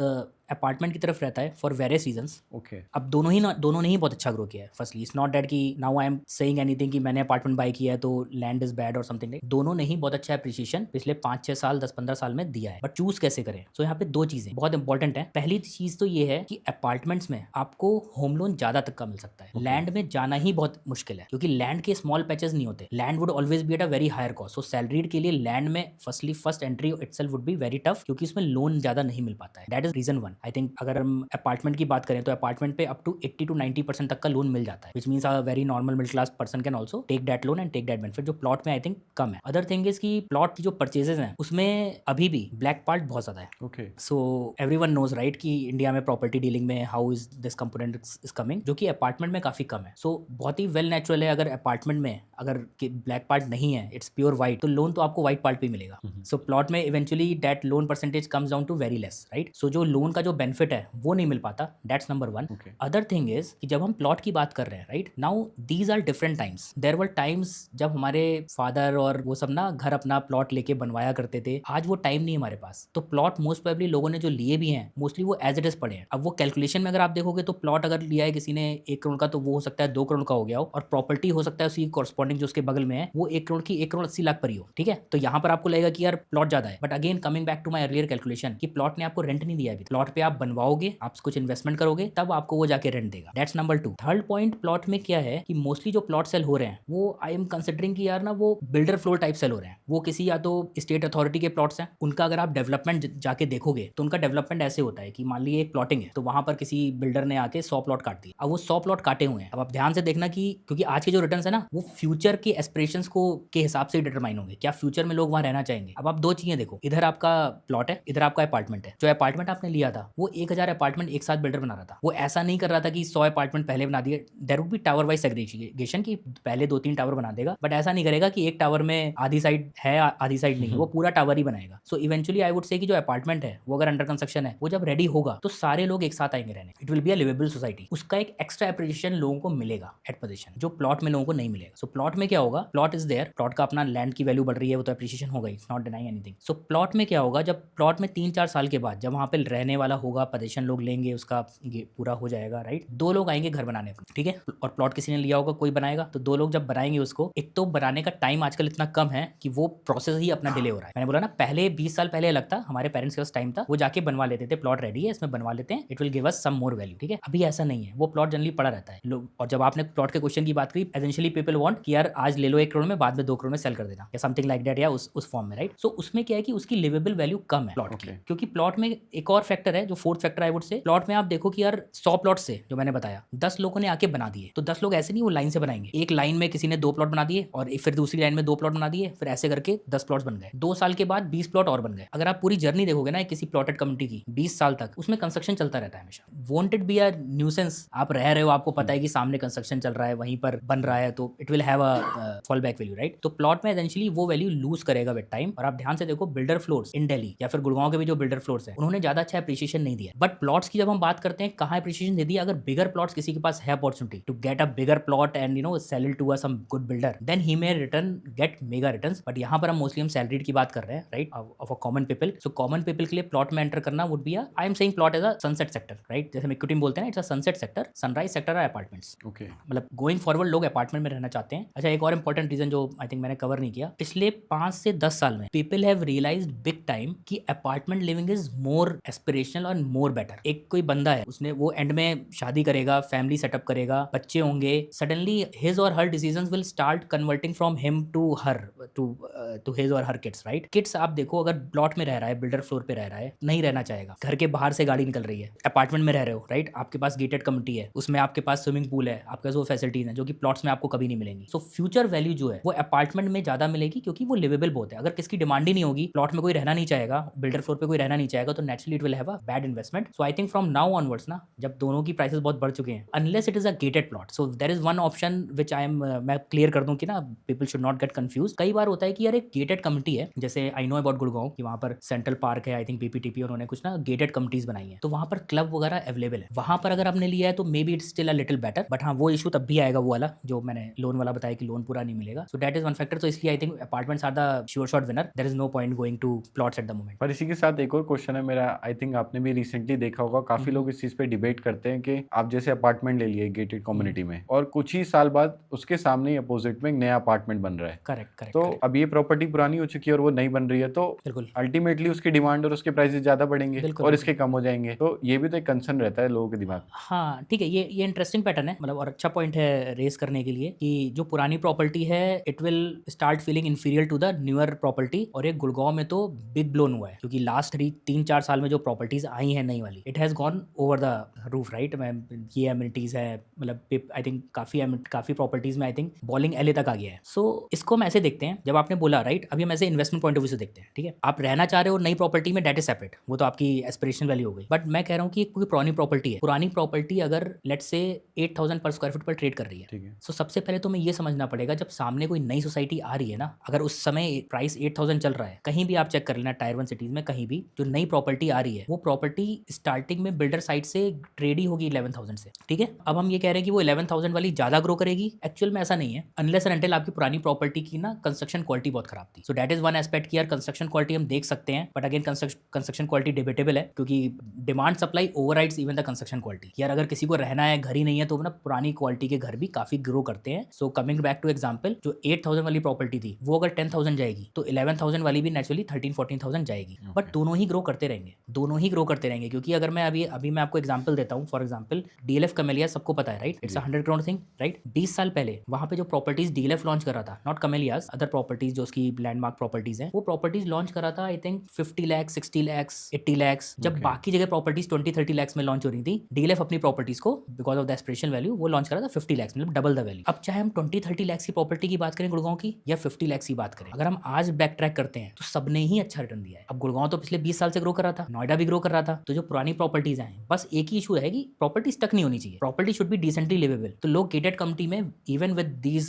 अपार्टमेंट की तरफ रहता है फॉर वेरियस रीजंस। ओके। अब दोनों ने ही बहुत अच्छा ग्रो किया है। फर्स्टली इट्स नॉट दैट कि now I am saying anything कि मैंने अपार्टमेंट बाय किया है तो लैंड इज बैड और समथिंग लाइक। दोनों ने ही बहुत अच्छा एप्रिसिएशन पिछले 5-6 साल 10-15 साल में दिया है। बट चूज कैसे करें? सो यहाँ पे 2 चीज़ें बहुत इंपॉर्टेंट है। पहली चीज़ तो ये है कि अपार्टमेंट्स में आपको होम लोन ज़्यादा तक का मिल सकता है। लैंड में जाना ही बहुत मुश्किल है क्योंकि लैंड के स्मॉल पैचेस नहीं होते। Land would always be at a very higher cost. So salaried के लिए लैंड में first entry itself would be very tough क्योंकि इसमें लोन ज़्यादा नहीं मिल पाता है। That is reason 1। I think अगर हम अपार्टमेंट की बात करें तो अपार्टमेंट पे अप टू 80-90% तक का लोन मिल जाता है, which means a very normal middle class person can also take that loan and take that benefit, जो प्लॉट में आई थिंक कम है। अदर थिंग इज कि प्लॉट की जो परचेजेस हैं उसमें अभी भी ब्लैक पार्ट बहुत ज़्यादा है। Okay. So everyone knows right कि इंडिया में प्रॉपर्टी डीलिंग में how is this component is coming, जो कि अपार्टमेंट में काफ़ी कम है। सो बहुत ही वेल नेचुरल है अगर अपार्टमेंट में अगर ब्लैक पार्ट नहीं है, इट्स प्योर वाइट, तो लोन तो आपको वाइट पार्ट पे मिलेगा। सो प्लॉट में eventually that loan percentage comes down to very less, right. So जो लोन का जो बेनिफिट है वो नहीं मिल पाता, that's number 1। Okay. Other thing is कि जब हम प्लॉट की बात कर रहे हैं, right, now these are different times. There were times जब हमारे फादर और वो सब ना घर अपना प्लॉट लेके बनवाया करते थे। आज वो टाइम नहीं हमारे पास, तो प्लॉट मोस्ट प्रोबेबली लोगों ने जो लिए भी हैं मोस्टली वो एज इट इज पड़े हैं। अब वो कैलकुलेशन में अगर आप देखोगे तो प्लॉट अगर लिया है किसी ने 1 करोड़ का तो वो हो सकता है 2 करोड़ का हो गया हो, और प्रॉपर्टी हो सकता है उसकी कॉरस्पॉन्डिंग जो उसके बगल में है वो 1 करोड़ की 1 करोड़ 80 लाख पर ही हो, ठीक है। तो यहाँ पर आपको लगेगा कि यार प्लॉट ज्यादा है, but again coming back to my earlier calculation कि प्लॉट ने आपको रेंट नहीं दिया है। प्लॉट पे आप बनवाओगे, आप कुछ इन्वेस्टमेंट करोगे, तब आपको वो जाके रेंट देगा। That's number 2। Third point plot में क्या है कि मोस्टली जो प्लॉट सेल हो रहे हैं वो आई एम कंसिडरिंग कि यार ना वो बिल्डर फ्लोर टाइप सेल हो रहे हैं। वो किसी या तो स्टेट अथॉरिटी के प्लॉट्स हैं, उनका अगर आप डेवलपमेंट जाके देखोगे तो उनका डेवलपमेंट ऐसे होता है कि मान लीजिए एक प्लॉटिंग है तो वहां पर किसी बिल्डर ने आके 100 प्लॉट काट दिए। अब वो 100 प्लॉट काटे हुए हैं। अब आप ध्यान से देखना कि क्योंकि आज के जो रिटर्न्स है ना वो फ्यूचर के एस्पिरेशंस को के हिसाब से डिटरमाइन होंगे, क्या फ्यूचर में लोग वहां रहना चाहेंगे। अब आप 2 चीजें देखो, इधर आपका प्लॉट है, इधर आपका अपार्टमेंट है। जो अपार्टमेंट आपने लिया था वो 1000 अपार्टमेंट एक साथ बिल्डर बना रहा था। वो ऐसा नहीं कर रहा था कि 100 अपार्टमेंट पहले बना दिए। There would be tower wise segregation की पहले 2-3 टावर बना देगा, बट ऐसा नहीं करेगा कि एक टावर में आधी साइड है आधी साइड नहीं, वो पूरा टावर ही बनाएगा। So eventually I would say कि जो अपार्टमेंट है वो अगर अंडर कंस्ट्रक्शन है वो जब रेडी होगा तो सारे लोग एक साथ आएंगे रहने। It will be a liveable society. उसका एक एक्स्ट्रा एप्रिसिएशन लोगों को मिलेगा एट पोजीशन, जो प्लॉट में लोगों को नहीं मिलेगा। सो प्लॉट में क्या होगा, प्लॉट इज देयर, प्लॉट का अपना लैंड की वैल्यू बढ़ रही है वो तो एप्रिसिएशन होगा, it's not denying anything. So plot में क्या होगा, जब प्लॉट में 3-4 साल के बाद जब वहां पे रहने वाला ज़्यादा होगा, पोजीशन लोग लेंगे, उसका ये पूरा हो जाएगा, राइट। 2 लोग आएंगे घर बनाने को, ठीक है, और प्लॉट किसी ने लिया होगा, कोई बनाएगा, तो 2 लोग जब बनाएंगे उसको, एक तो बनाने का टाइम आजकल इतना कम है कि वो प्रोसेस ही अपना डिले हो रहा है। मैंने बोला ना, पहले 20 साल पहले लगता, हमारे पेरेंट्स के पास टाइम था, वो जाके बनवा लेते थे, प्लॉट रेडी है, इसमें बनवा लेते हैं, it will give us some more value, ठीक है। अभी ऐसा नहीं है, वो प्लॉट जनरली पड़ा रहता है लोग। और जब आपने प्लॉट के क्वेश्चन की बात करी, एसेंशियली पीपल वांट कि यार आज ले लो 1 करोड़ में, बाद में 2 करोड़ में सेल कर देना, या समथिंग लाइक दैट, या उस फॉर्म में, राइट। सो उसमें क्या है कि उसकी लिवेबल वैल्यू कम है प्लॉट की, Okay. क्योंकि प्लॉट में एक और फैक्टर है, जो फोर्थ फैक्टर आई वुड से, प्लॉट में आप देखो कि यार 100 प्लॉट से, जो मैंने बताया, 10 लोगों ने आके बना दिए, तो 10 लोग ऐसे नहीं वो लाइन से बनाएंगे, एक लाइन में किसी ने 2 प्लॉट बना दिए, और फिर दूसरी लाइन में 2 प्लॉट बना दिए, फिर ऐसे करके 10 प्लॉट्स बन गए। 2 साल के बाद 20 प्लॉट और बन गए। अगर आप पूरी जर्नी देखोगे ना किसी प्लॉटेड कम्युनिटी की, 20 साल तक उसमें कंस्ट्रक्शन चलता रहता है हमेशा। Won't it be a nuisance, आप रह रहे हो, आपको पता है कि सामने कंस्ट्रक्शन चल रहा है, वहीं पर बन रहा है, तो it will have a fall back value, right. तो प्लॉट में एसेंशियली वो वैल्यू लूज करेगा विद टाइम। और आप ध्यान से देखो, बिल्डर फ्लोर्स इन दिल्ली या फिर गुड़गांव के भी जो बिल्डर फ्लोर्स है, उन्होंने ज्यादा अच्छा एप्रिसिएशन नहीं दिया। बट प्लॉट्स की जब हम बात करते हैं, कहाँ एप्रिसिएशन दे दिया, अगर बिगर प्लॉट्स किसी के पास है opportunity to get a bigger plot and sell it to a some good builder, then he may return get mega returns. But यहाँ पर हम मोस्टली हम सैलरीड की बात कर रहे हैं, right, of a common people. So common people के लिए प्लॉट में एंटर करना would be I am saying plot as a sunset sector, right. जैसे हम इक्विटी में बोलते हैं, it's a sunset sector, sunrise sector है अपार्टमेंट्स। Okay. मतलब गोइंग फॉरवर्ड लोग अपार्टमेंट में रहना चाहते हैं। अच्छा, एक और इंपॉर्टेंट रीजन जो आई थिंक मैंने कवर नहीं किया, पिछले 5 से 10 साल में people have realised big time कि apartment living is more aspirational और मोर बेटर। एक कोई बंदा है, उसने वो एंड में शादी करेगा, फैमिली सेटअप करेगा, बच्चे होंगे, suddenly his or her decisions will start converting from him to her, to his or her kids, right. Kids आप देखो, अगर प्लॉट में रह रहा है, बिल्डर फ्लोर पे रह रहा है, नहीं रहना चाहेगा, घर के बाहर से गाड़ी निकल रही है, अपार्टमेंट में रह रहे हो, राइट, आपके पास गेटेड कम्युनिटी है, उसमें आपके पास स्विमिंग पूल है, आपके पास वो फैसिलिटीज हैं जो कि प्लॉट्स में आपको कभी नहीं मिलेंगी। सो फ्यूचर वैल्यू जो है वो अपार्टमेंट में ज्यादा मिलेगी, क्योंकि वो लिवेबल बहुत है। अगर किसकी डिमांड ही नहीं होगी, प्लॉट में कोई रहना नहीं चाहेगा, बिल्डर फ्लोर पे कोई रहना नहीं चाहेगा, तो naturally it will have a bad investment. So I think from now onwards ना, जब दोनों की प्राइसेस बहुत बढ़ चुके हैं, unless it is a gated plot, so there is one option which I am, मैं क्लियर कर दूं कि ना, people should not get confuse. कई बार होता है कि यार एक गेटेड कम्युनिटी है, जैसे आई नो अबाउट गुड़गांव कि वहाँ पर सेंट्रल पार्क है, आई थिंक पीपीटीपी, उन्होंने कुछ ना गेटेड कम्युनिटीज बनाई है, तो वहाँ पर क्लब वगैरह अवेलेबल है। वहाँ पर अगर आपने लिया है तो may be it's still a little better, but हाँ, वो इशू तब भी आएगा, वो वाला जो मैंने लोन वाला बताया कि लोन पूरा नहीं मिलेगा। So that is one factor. तो इसलिए I think apartments are the sure shot winner, there is no point going to plots at the moment. पर इसी के साथ एक और क्वेश्चन है मेरा, आई थिंक आपने भी रिसेंटली देखा होगा, काफी लोग इस चीज पे डिबेट करते हैं कि आप जैसे अपार्टमेंट ले लिए गेटेड कम्युनिटी में, और कुछ ही साल बाद उसके सामने ही अपोजिट में एक नया अपार्टमेंट बन रहा है। Correct, correct. तो अब ये प्रॉपर्टी पुरानी हो चुकी है और वो नई बन रही है, तो बिल्कुल, अल्टीमेटली उसकी डिमांड और उसके प्राइसेस ज्यादा बढ़ेंगे बिल्कुल, और बिल्कुल। इसके कम हो जाएंगे। तो ये भी तो एक कंसर्न रहता है लोगों के दिमाग में। हाँ, ठीक है, ये इंटरेस्टिंग पैटर्न है, मतलब, और अच्छा पॉइंट है रेस करने के लिए कि जो पुरानी प्रॉपर्टी है, it will start feeling inferior to the newer property. और ये गुड़गांव में तो बिग ब्लोन हुआ है, क्योंकि लास्ट 3-4 साल में जो प्रॉपर्टीज आई हैं नई वाली, it has gone over the roof, right. मैं ये एमिनिटीज है, मतलब आई थिंक काफ़ी प्रॉपर्टीज में आई थिंक बॉलिंग एले तक आ गया है। सो इसको हम ऐसे देखते हैं, जब आपने बोला, राइट, अभी हम ऐसे इन्वेस्टमेंट पॉइंट ऑफ व्यू से देखते हैं, ठीक है, आप रहना चाह रहे हो नई प्रॉपर्टी में, डेट इज सेपरेट, वो तो आपकी एस्पिरेशनल वैल्यू हो गई। बट मैं कह रहा हूँ कि कोई पुरानी प्रॉपर्टी है, पुरानी प्रॉपर्टी अगर लेट्स से 8,000 पर स्क्वायर फीट पर ट्रेड कर रही है, ठीक है। सो सबसे पहले तो मैं ये समझना पड़ेगा, जब सामने कोई नई सोसाइटी आ रही है ना, अगर उस समय प्राइस 8,000 चल रहा है, कहीं भी आप चेक कर लेना, टायर 1 सिटीज में कहीं भी जो नई प्रॉपर्टी आ रही है, वो प्रॉपर्टी स्टार्टिंग में बिल्डर साइड से ट्रेड ही होगी 11,000 से, ठीक है। अब हम ये कह रहे हैं कि वो 11,000 वाली ज्यादा ग्रो करेगी, एक्चुअल में ऐसा नहीं है, अनलेस एंड अनटिल आपकी पुरानी प्रॉपर्टी की ना कंस्ट्रक्शन क्वालिटी बहुत खराब थी। सो दैट इज वन एस्पेक्ट कि यार कंस्ट्रक्शन क्वालिटी हम देख सकते हैं, but again construction quality debatable है, क्योंकि demand supply overrides even the construction quality. यार अगर किसी को रहना है, घर ही नहीं है, तो ना पुरानी क्वालिटी के घर भी काफी ग्रो करते हैं। So coming back two example, जो 8,000 वाली प्रॉपर्टी थी, वो अगर 10,000 जाएगी, तो 11,000 वाली भी नेचुरली 13-14,000 जाएगी। बट दोनों ही ग्रो करते रहेंगे, दोनों ही ग्रो करते रहेंगे, क्योंकि अगर मैं अभी मैं आपको एग्जांपल देता हूँ, फॉर एग्जांपल डीएलएफ कमेलिया सबको पता है, right, it's 100 crore thing, right. 20 साल पहले वहां पे जो प्रॉपर्टीज डीएलएफ लॉन्च कर रहा था, नॉट कमेलियाज, अदर प्रॉपर्टीज जो उसकी लैंडमार्क प्रॉपर्टीज हैं, वो प्रॉपर्टीज लॉन्च कर रहा था आई थिंक 50 लाख, 60 लाख, 80 लाख। जब बाकी जगह प्रॉपर्टीज 20-30 लाख में लॉन्च हो रही थी, डीएलएफ अपनी प्रॉपर्टीज को because of the aspirational value वो लॉन्च करा था 50 लाख, मतलब डबल द वैल्यू। अब चाहे हम 20-30 लाख की प्रॉपर्टी की बात करें गुड़गांव की, या 50 लाख की बात करें, अगर हम आज बैक ट्रैक करते हैं तो सबने ही अच्छा रिटर्न दिया है। अब गुड़गांव तो पिछले 20 साल से ग्रो कर रहा था, नोएडा भी ग्रो कर रहा था, तो जो पुरानी प्रॉपर्टीज हैं, बस एक ही इशू है कि प्रॉपर्टी स्टक नहीं होनी चाहिए, property should be decently liveable. तो लोग गेटेड कम्युनिटी में even with these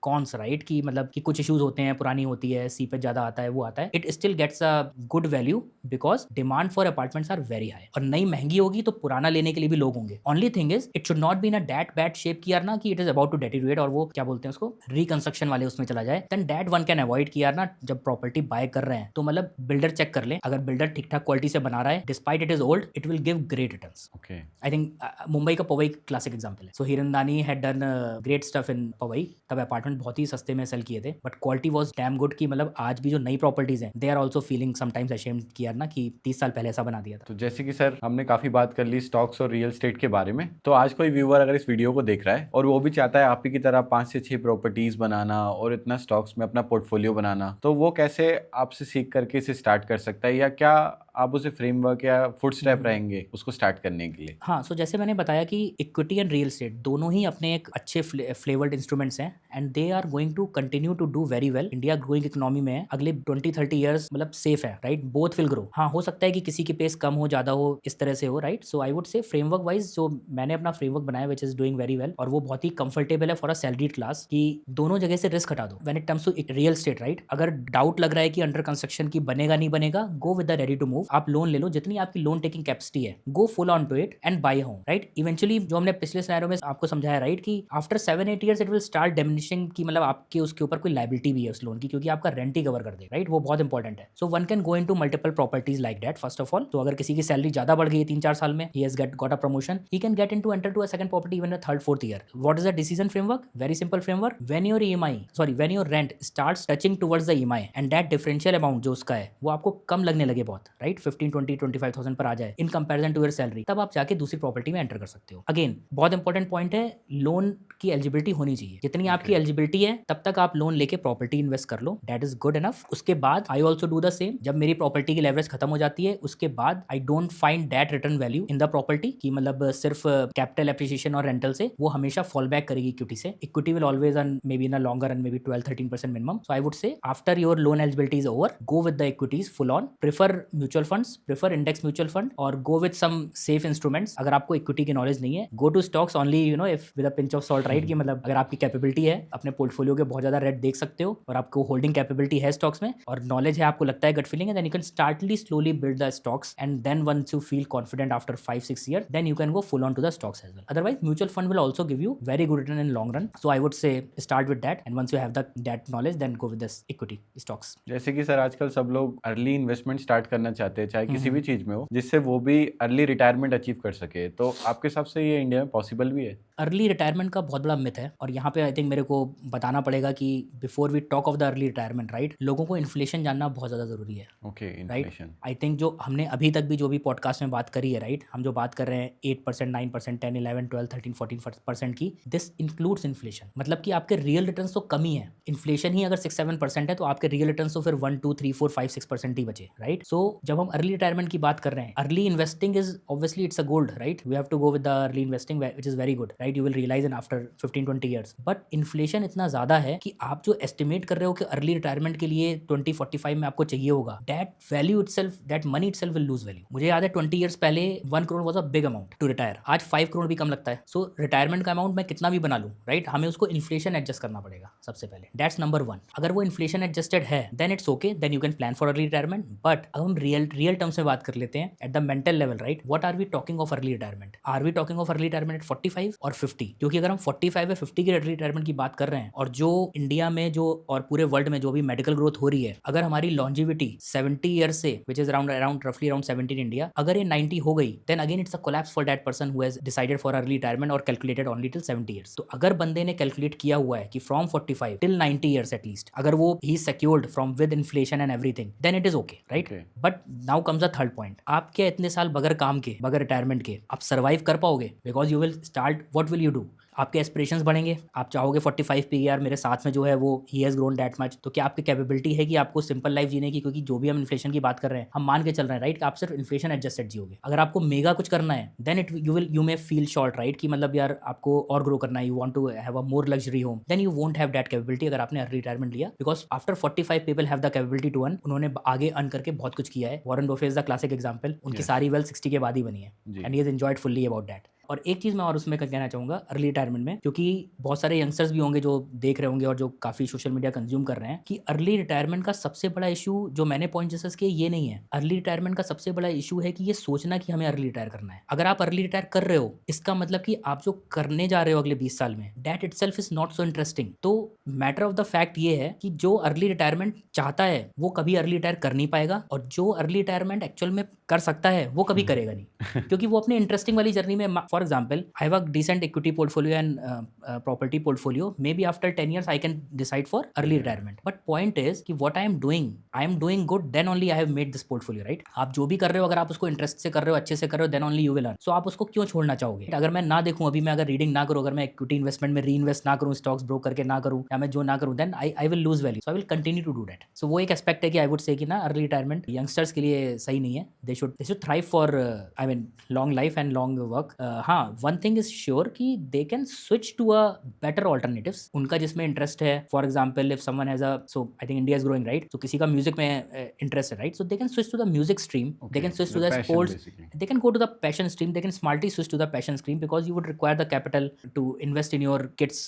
cons, right, कि मतलब कि कुछ इशूज होते हैं, पुरानी होती है, सीपेज ज्यादा आता है, वो आता है, it still gets a good value because demand for apartments are very high. और नई महंगी होगी तो पुराना लेने के लिए भी लोग होंगे। Only thing is it should not B in a that bad shape कि यार ना कि इट इज अबाउट टू डेटीरिएट, और वो क्या बोलते हैं उसको, रिकंस्ट्रक्शन वाले उसमें चला जाए, then that one can avoid कि यार ना जब प्रॉपर्टी बाय कर रहे हैं तो मतलब बिल्डर चेक कर ले, अगर बिल्डर ठीक ठाक क्वालिटी से बना रहा है, despite despite it is old it will give great returns. Okay. I think Mumbai का पवई क्लासिक एग्जाम्पल है. So Hiranandani had done great stuff in Powai. तब अपार्टमेंट बहुत ही सस्ते में सेल किए थे but quality was damn good कि मतलब आज भी जो नई प्रॉपर्टीज हैं they are also feeling sometimes ashamed कि यार ना कि 30 साल पहले ऐसा बना दिया था. तो जैसे कि सर हमने काफी बात कर ली स्टॉक्स और रियल एस्टेट के बारे में, तो आज कोई व्यूअर अगर इस वीडियो को देख रहा है और वो भी चाहता है आप ही की तरह 5 से 6 प्रॉपर्टीज बनाना और इतना स्टॉक्स में अपना पोर्टफोलियो बनाना, तो वो कैसे आपसे सीख करके इसे स्टार्ट कर सकता है, या क्या आप उसे फ्रेमवर्क या फुट स्टेप रहेंगे उसको स्टार्ट करने के लिए? हाँ, सो जैसे मैंने बताया कि इक्विटी एंड रियल एस्टेट दोनों ही अपने एक अच्छे फ्लेवर्ड इंस्ट्रूमेंट्स हैं and they are going to continue to do very well. India growing economy में है, अगले 20-30 ईयर्स मतलब सेफ है, राइट. Both will grow. हाँ, हो सकता है कि किसी की पेस कम हो, ज़्यादा हो, इस तरह से हो, right. So I would say framework wise जो मैंने अपना फ्रेमवर्क बनाया which is doing very well और वो बहुत ही कंफर्टेबल है फॉर अ सैलरीड क्लास कि दोनों जगह से रिस्क हटा दो. When it comes to real estate, right, अगर डाउट लग रहा है कि अंडर कंस्ट्रक्शन की बनेगा नहीं बनेगा, go with the ready to move. आप लोन ले लो, जितनी आपकी लोन टेकिंग कैपेसिटी है, go full on to it and buy home, right. Eventually जो हमने पिछले सिनेरियो में आपको समझाया, राइट, कि after 7-8 years it will start diminishing कि मतलब आपके उसके ऊपर कोई लाइबिलिटी भी है उस लोन की, क्योंकि आपका रेंट ही कवर कर दे, राइट. वो बहुत इंपॉर्टेंट है. So one can go into multiple properties like that first of all. तो अगर किसी की सैलरी ज्यादा बढ़ गई है 3-4 साल में, he has got a promotion, he can get into enter to a second property even a 3rd-4th year. What is the decision framework? Very simple framework. When your EMI when your rent starts touching towards the EMI and that differential amount जो उसका है वो आपको कम लगने लगे बहुत, right, 15-20-25,000 पर आ जाए in comparison to your salary, तब आप जाके दूसरी प्रॉपर्टी में एंटर कर सकते हो. अगेन बहुत इंपॉर्टेंट पॉइंट है, लोन की एलिजिबिलिटी होनी चाहिए. जितनी आपकी एलिजिबिलिटी है तब तक आप लोन लेके प्रॉपर्टी इन्वेस्ट कर लो, दैट इज गुड इनफ. उसके बाद I also do the same. जब मेरी प्रॉपर्टी की लेवरेज खत्म हो जाती है उसके बाद I don't find that return value in the property कि मतलब सिर्फ कैपिटल एप्रिसिएशन और रेंटल से वो हमेशा फॉल बैक करेगी इक्विटी से. Equity will always earn maybe in a longer run maybe 12-13% minimum. So I would say after your loan eligibility is over, go with the equities full on. Prefer mutual funds, prefer index mutual fund और go with some safe instruments. अगर आपको equity की knowledge नहीं है, go to stocks only, you know, if with a pinch of salt, right, कि मतलब अगर आपकी कैपेबिलिटी है अपने पोर्टफोलियो के बहुत ज्यादा रेट देख सकते हो और आपको होल्डिंग कैपेबिलिटी है स्टॉक्स में और नॉलेज है, आपको लगता है, गट फीलिंग है, then you can startly slowly build the stocks and then once you feel confident after 5-6 year, then you can go full on to the stocks as well. Otherwise mutual fund will also give you very good return in long run. So I would say start with that and once you have that knowledge then go with this equity stocks. जैसे कि sir आजकल सब लोग early investment start करना चाहते हैं, चाहे किसी भी चीज में हो, जिससे वो भी अर्ली रिटायरमेंट अचीव कर सके, तो आपके हिसाब से ये इंडिया में पॉसिबल भी है? अर्ली रिटायरमेंट का बहुत बड़ा मिथ है और यहाँ पे आई थिंक मेरे को बताना पड़ेगा कि before we talk of the early retirement, right, लोगों को इन्फ्लेशन जानना बहुत ज़्यादा ज़रूरी है. Okay, right. Inflation. I think जो हमने अभी तक भी जो भी पॉडकास्ट में बात करी है, राइट, हम जो बात कर रहे हैं 8%, 9%, 10, 11, 12, 13, 14% की, दिस इंक्लूड्स इन्फ्लेशन. मतलब कि आपके रियल रिटर्न्स तो कम ही है. इन्फ्लेशन ही अगर 6-7% है तो आपके रियल रिटर्न्स तो फिर 1, 2, 3, 4, 5, 6% ही बचे, राइट. सो जब हम अर्ली रिटायरमेंट की बात कर रहे हैं, early investing is obviously it's a gold, right. We have to go with the early investing which is very good, right. You will realise in after 15-20 years. But inflation इतना ज्यादा है कि आप जो एस्टिमेट कर रहे हो कि अर्ली रिटायरमेंट के लिए 2045 में आपको चाहिए होगा, that value itself, that money itself will lose value. मुझे याद है 20 ईयर्स पहले 1 crore was a big amount to retire. आज 5 करोड़ भी कम लगता है. सो रिटायरमेंट का अमाउंट मैं कितना भी बना लूं, राइट, हमें उसको इन्फ्लेशन एडजस्ट करना पड़ेगा सबसे पहले. That's number 1. अगर वो इन्फ्लेशन एडजस्टेड है then it's okay, then you can plan for early retirement. But अब हम रियल टर्म्स में बात कर लेते हैं at the mental level, right. What are we talking of early retirement? Are we talking of early retirement at 45 और 50? क्योंकि अगर हम 45 या 50 की अर्ली रिटायरमेंट की बात कर रहे हैं और जो इंडिया में जो और पूरे वर्ल्ड में जो भी मेडिकल ग्रोथ हो रही है, अगर हमारी लॉन्जिविटी 70 ईयर्स से विच इज अराउंड रफली अराउंड 70 इन इंडिया, अगर ये 90 हो गई then again it's a collapse for that person who has decided for early retirement और कैलकुलेटेड ओनली टिल 70 ईयर्स. तो अगर बंदे ने कैलकुलेट किया हुआ है कि फ्रॉम 45 टिल 90 ईयर्स एटलीस्ट, अगर वो ही secured from with inflation and everything, then it is okay, right. But now comes a third point. आप क्या इतने साल बगैर काम के, बगैर रिटायरमेंट के आप सर्वाइव कर पाओगे? Because you will start, what will you do? आपके एस्पिरेशंस बढ़ेंगे, आप चाहोगे 45 पे यार मेरे साथ में जो है वो he has grown that much. तो क्या आपकी कैपेबिलिटी है कि आपको सिंपल लाइफ जीने की? क्योंकि जो भी हम इन्फ्लेशन की बात कर रहे हैं, हम मान के चल रहे हैं, राइट, आप सिर्फ इन्फ्लेशन एडजस्टेड जियोगे. अगर आपको मेगा कुछ करना है then it you may feel short, right, कि मतलब यार आपको और ग्रो करना है, you want to have a more luxury home, then you won't have that capability अगर आपने अर्ली रिटायरमेंट लिया. Because after 45 people have the capability to earn. उन्होंने आगे अर्न करके बहुत कुछ किया है. Warren Buffett is the classic example. उनकी सारी वेल्थ 60 के बाद ही बनी है and he has enjoyed fully about that. और एक चीज़ मैं और उसमें कहना चाहूँगा अर्ली रिटायरमेंट में, क्योंकि बहुत सारे यंगस्टर्स भी होंगे जो देख रहे होंगे और जो काफ़ी सोशल मीडिया कंज्यूम कर रहे हैं, कि अर्ली रिटायरमेंट का सबसे बड़ा इशू जो मैंने पॉइंट डिस्कस किया ये नहीं है। अर्ली रिटायरमेंट का सबसे बड़ा इशू है कि ये सोचना कि हमें अर्ली रिटायर करना है। अगर आप अर्ली रिटायर कर रहे हो, इसका मतलब कि आप जो करने जा रहे हो अगले 20 साल में, that itself is not so interesting. तो मैटर ऑफ द फैक्ट ये है कि जो अर्ली रिटायरमेंट चाहता है वो कभी अर्ली रिटायर कर नहीं पाएगा, और जो अर्ली रिटायरमेंट एक्चुअल में कर सकता है वो कभी करेगा नहीं, क्योंकि वो अपने इंटरेस्टिंग वाली जर्नी में, for example I have a decent equity portfolio and property portfolio, maybe after 10 years I can decide for early retirement, but point is कि what I am doing good, then only I have made this portfolio, right. आप जो भी कर रहे हो, अगर आप उसको इंटरेस्ट से कर रहे हो, अच्छे से कर रहे हो, then only you will earn. So आप उसको क्यों छोड़ना चाहोगे? अगर मैं ना देखूं, अभी मैं अगर रीडिंग ना करूं, अगर मैं इक्विटी इन्वेस्टमेंट में री इन्वेस्ट ना करूं, स्टॉक्स ब्रोक करके ना करूं, या मैं जो ना करूं, then I will lose value, so I will continue to do that. So वो एक एस्पेक्ट है कि आई वुड से कि ना अर्ली रिटायरमेंट यंगस्टर्स के लिए सही नहीं है। They should thrive for I mean long life and long work. हाँ, वन थिंग इज श्योर कि they can switch to a better alternatives, उनका जिसमें इंटरेस्ट है। For example if someone has a, so I think India is growing, right, तो किसी का music में interest है, right, so they can switch to the music stream, they can switch to the sports, they can go to the passion stream, they can smartly switch to the passion stream, because you would require the capital to invest in your kids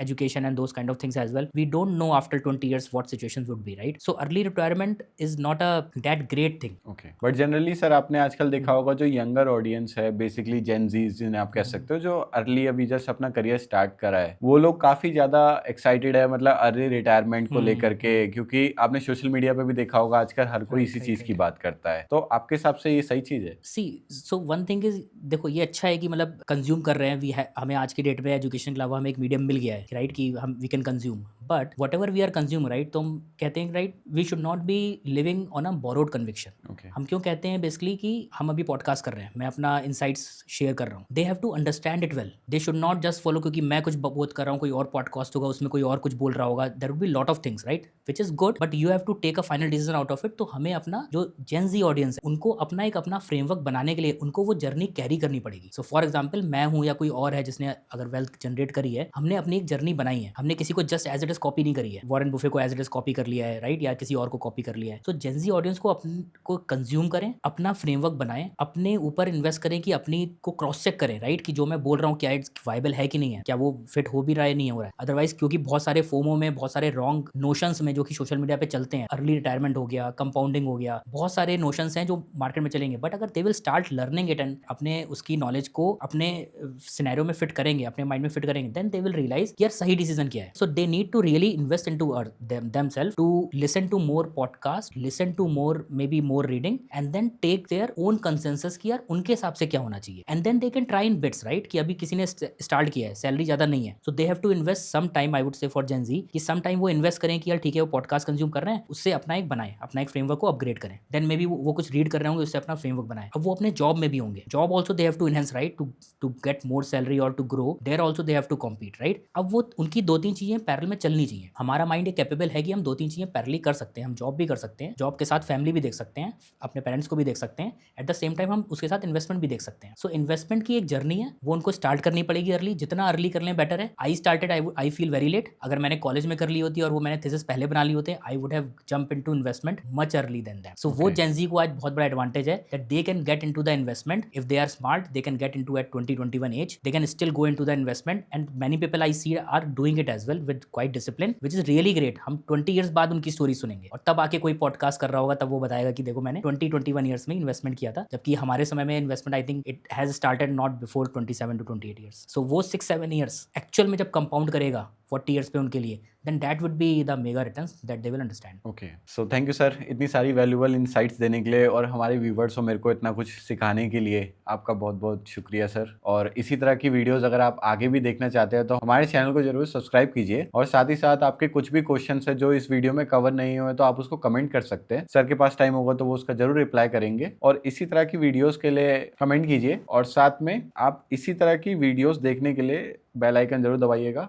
education and those kind of things as well. We don't know after 20 years what situations would be, right? So early retirement is not a that great thing. Okay, but generally sir आपने आजकल देखा होगा जो younger audience है, basically जेन जीज जिन्हें आप कह सकते हो, जो अर्ली अभी जस्ट अपना करियर स्टार्ट करा है, वो लोग काफी ज्यादा एक्साइटेड है मतलब अर्ली रिटायरमेंट को लेकर के, क्योंकि आपने सोशल मीडिया पे भी देखा होगा आजकल हर कोई इसी चीज की बात करता है। तो आपके हिसाब से ये सही चीज है? सी सो वन थिंग इज, देखो ये अच्छा है कि मतलब कंज्यूम कर रहे हैं, हमें आज की डेट में एजुकेशन के अलावा हमें एक मीडियम मिल गया है, राइट, कि हम we can consume, but whatever we are consume, right, तो हम कहते हैं right we should not be living on a borrowed conviction. हम क्यों कहते हैं बेसिकली कि हम अभी पॉडकास्ट कर रहे हैं, मैं अपना इनसाइट्स शेयर कर रहा हूँ, they have to understand it well, they should not just follow क्योंकि मैं कुछ बोध कर रहा हूँ, कोई और पॉडकास्ट होगा उसमें कोई और कुछ बोल रहा होगा, there would be lot of things, right, which is good, but you have to take a final decision out of it. तो हमें अपना जो जेन जी ऑडियंस है उनको अपना फ्रेमवर्क बनाने के लिए उनको वो जर्नी कैरी करनी पड़ेगी। सो फॉर एग्जाम्पल मैं हूँ या कोई और है जिसने अगर वेल्थ जनरेट करी है, हमने अपनी एक जर्नी बनाई है, हमने किसी को just as it is copy नहीं करी है, वॉरेन बुफे को एज इट इज कॉपी कर लिया है, राइट, या किसी और को कॉपी कर लिया है। सो जेन जी ऑडियंस को कंज्यूम करें, अपना फ्रेमवर्क बनाएं, अपने ऊपर इन्वेस्ट करें कि अपनी को क्रॉस चेक करें, राइट, कि जो मैं बोल रहा हूँ क्या इट्स वाइबल है कि नहीं है, क्या वो फिट हो भी रहा है नहीं हो रहा है। अदरवाइज क्योंकि बहुत सारे फोमो में, बहुत सारे रॉन्ग नोशंस में जो कि सोशल मीडिया पे चलते हैं, अर्ली रिटायरमेंट हो गया, कंपाउंडिंग हो गया, बहुत सारे नोशंस हैं जो मार्केट में चलेंगे, बट अगर they will start learning it and अपने उसकी नॉलेज को अपने सिनेरियो में फिट करेंगे, अपने माइंड में फिट करेंगे, देन दे विल रियलाइज यार सही डिसीजन क्या है। So they need to really invest into themselves, to listen to more podcast, listen to more maybe more reading, and then take their own consensus कि यार उनके हिसाब से क्या होना चाहिए, and then they can try in bits, right, कि अभी किसी ने स्टार्ट किया है, सैलरी ज़्यादा नहीं है, so they have to invest some time, I would say for Gen Z, कि some time वो इन्वेस्ट करें कि यार ठीक है वो पॉडकास्ट कंज्यूम कर रहे हैं, उससे अपना एक बनाएं, अपना एक फ्रेमवर्क को अपग्रेड करें, देन मे बी वो कुछ रीड कर रहे होंगे, उससे अपना फ्रेमवर्क बनाएं। अब वो अपने जॉब में भी होंगे, job also they have to enhance, right, to get more salary और to grow, there also they have to compete, right. अब वो उनकी 2-3 चीज़ें पैरेलल में चलनी चाहिए। हमारा माइंड एक कैपेबल है कि हम 2-3 चीज़ें पैरेलली कर सकते हैं, हम जॉब भी कर सकते हैं, जॉब के साथ फैमिली भी देख सकते हैं, अपने पेरेंट्स को भी देख सकते हैं, एट द सेम टाइम हम उसके साथ इन्वेस्टमेंट भी देख सकते हैं। सो इन्वेस्टमेंट की एक जर्नी है, वो उनको स्टार्ट करनी पड़ेगी अर्ली, जितना अर्ली कर लें बेटर है। आई फील वेरी लेट, अगर मैंने कॉलेज में कर ली होती और वो मैंने थीसिस पहले बना ली होते, I would have jump into investment much early than that. So वो जेन जी को आज बहुत बड़ा एडवांटेज है that they can get into the investment if they are smart, they can get into at 20-21 age, they can still go into the investment, and many people I see are doing it as well with quite discipline, which is really great. हम 20 years बाद उनकी story सुनेंगे और तब आके कोई podcast कर रहा होगा, तब वो बताएगा कि देखो मैंने 20-21 ईयर्स में इन्वेस्टमेंट किया था, जबकि हमारे समय में investment I think it has started not before 27-28 years. So वो 6-7 ईयर्स एक्चुअल में जब कंपाउंड करेगा 40 ईयर्स पे उनके लिए, then that would be the mega returns that they will understand. Okay, so thank you sir इतनी सारी वैल्यूबल इनसाइट्स देने के लिए और हमारे व्यूवर्स को मेरे को इतना कुछ सिखाने के लिए आपका बहुत बहुत शुक्रिया सर। और इसी तरह की वीडियोस अगर आप आगे भी देखना चाहते हैं तो हमारे चैनल को जरूर सब्सक्राइब कीजिए, और साथ ही साथ आपके कुछ भी क्वेश्चन है जो इस वीडियो में कवर नहीं हुए तो आप उसको कमेंट कर सकते हैं, सर के पास टाइम होगा तो वो उसका जरूर रिप्लाई करेंगे। और इसी तरह की वीडियोस के लिए कमेंट कीजिए, और साथ में आप इसी तरह की वीडियोस देखने के लिए बेल आइकन जरूर दबाइएगा।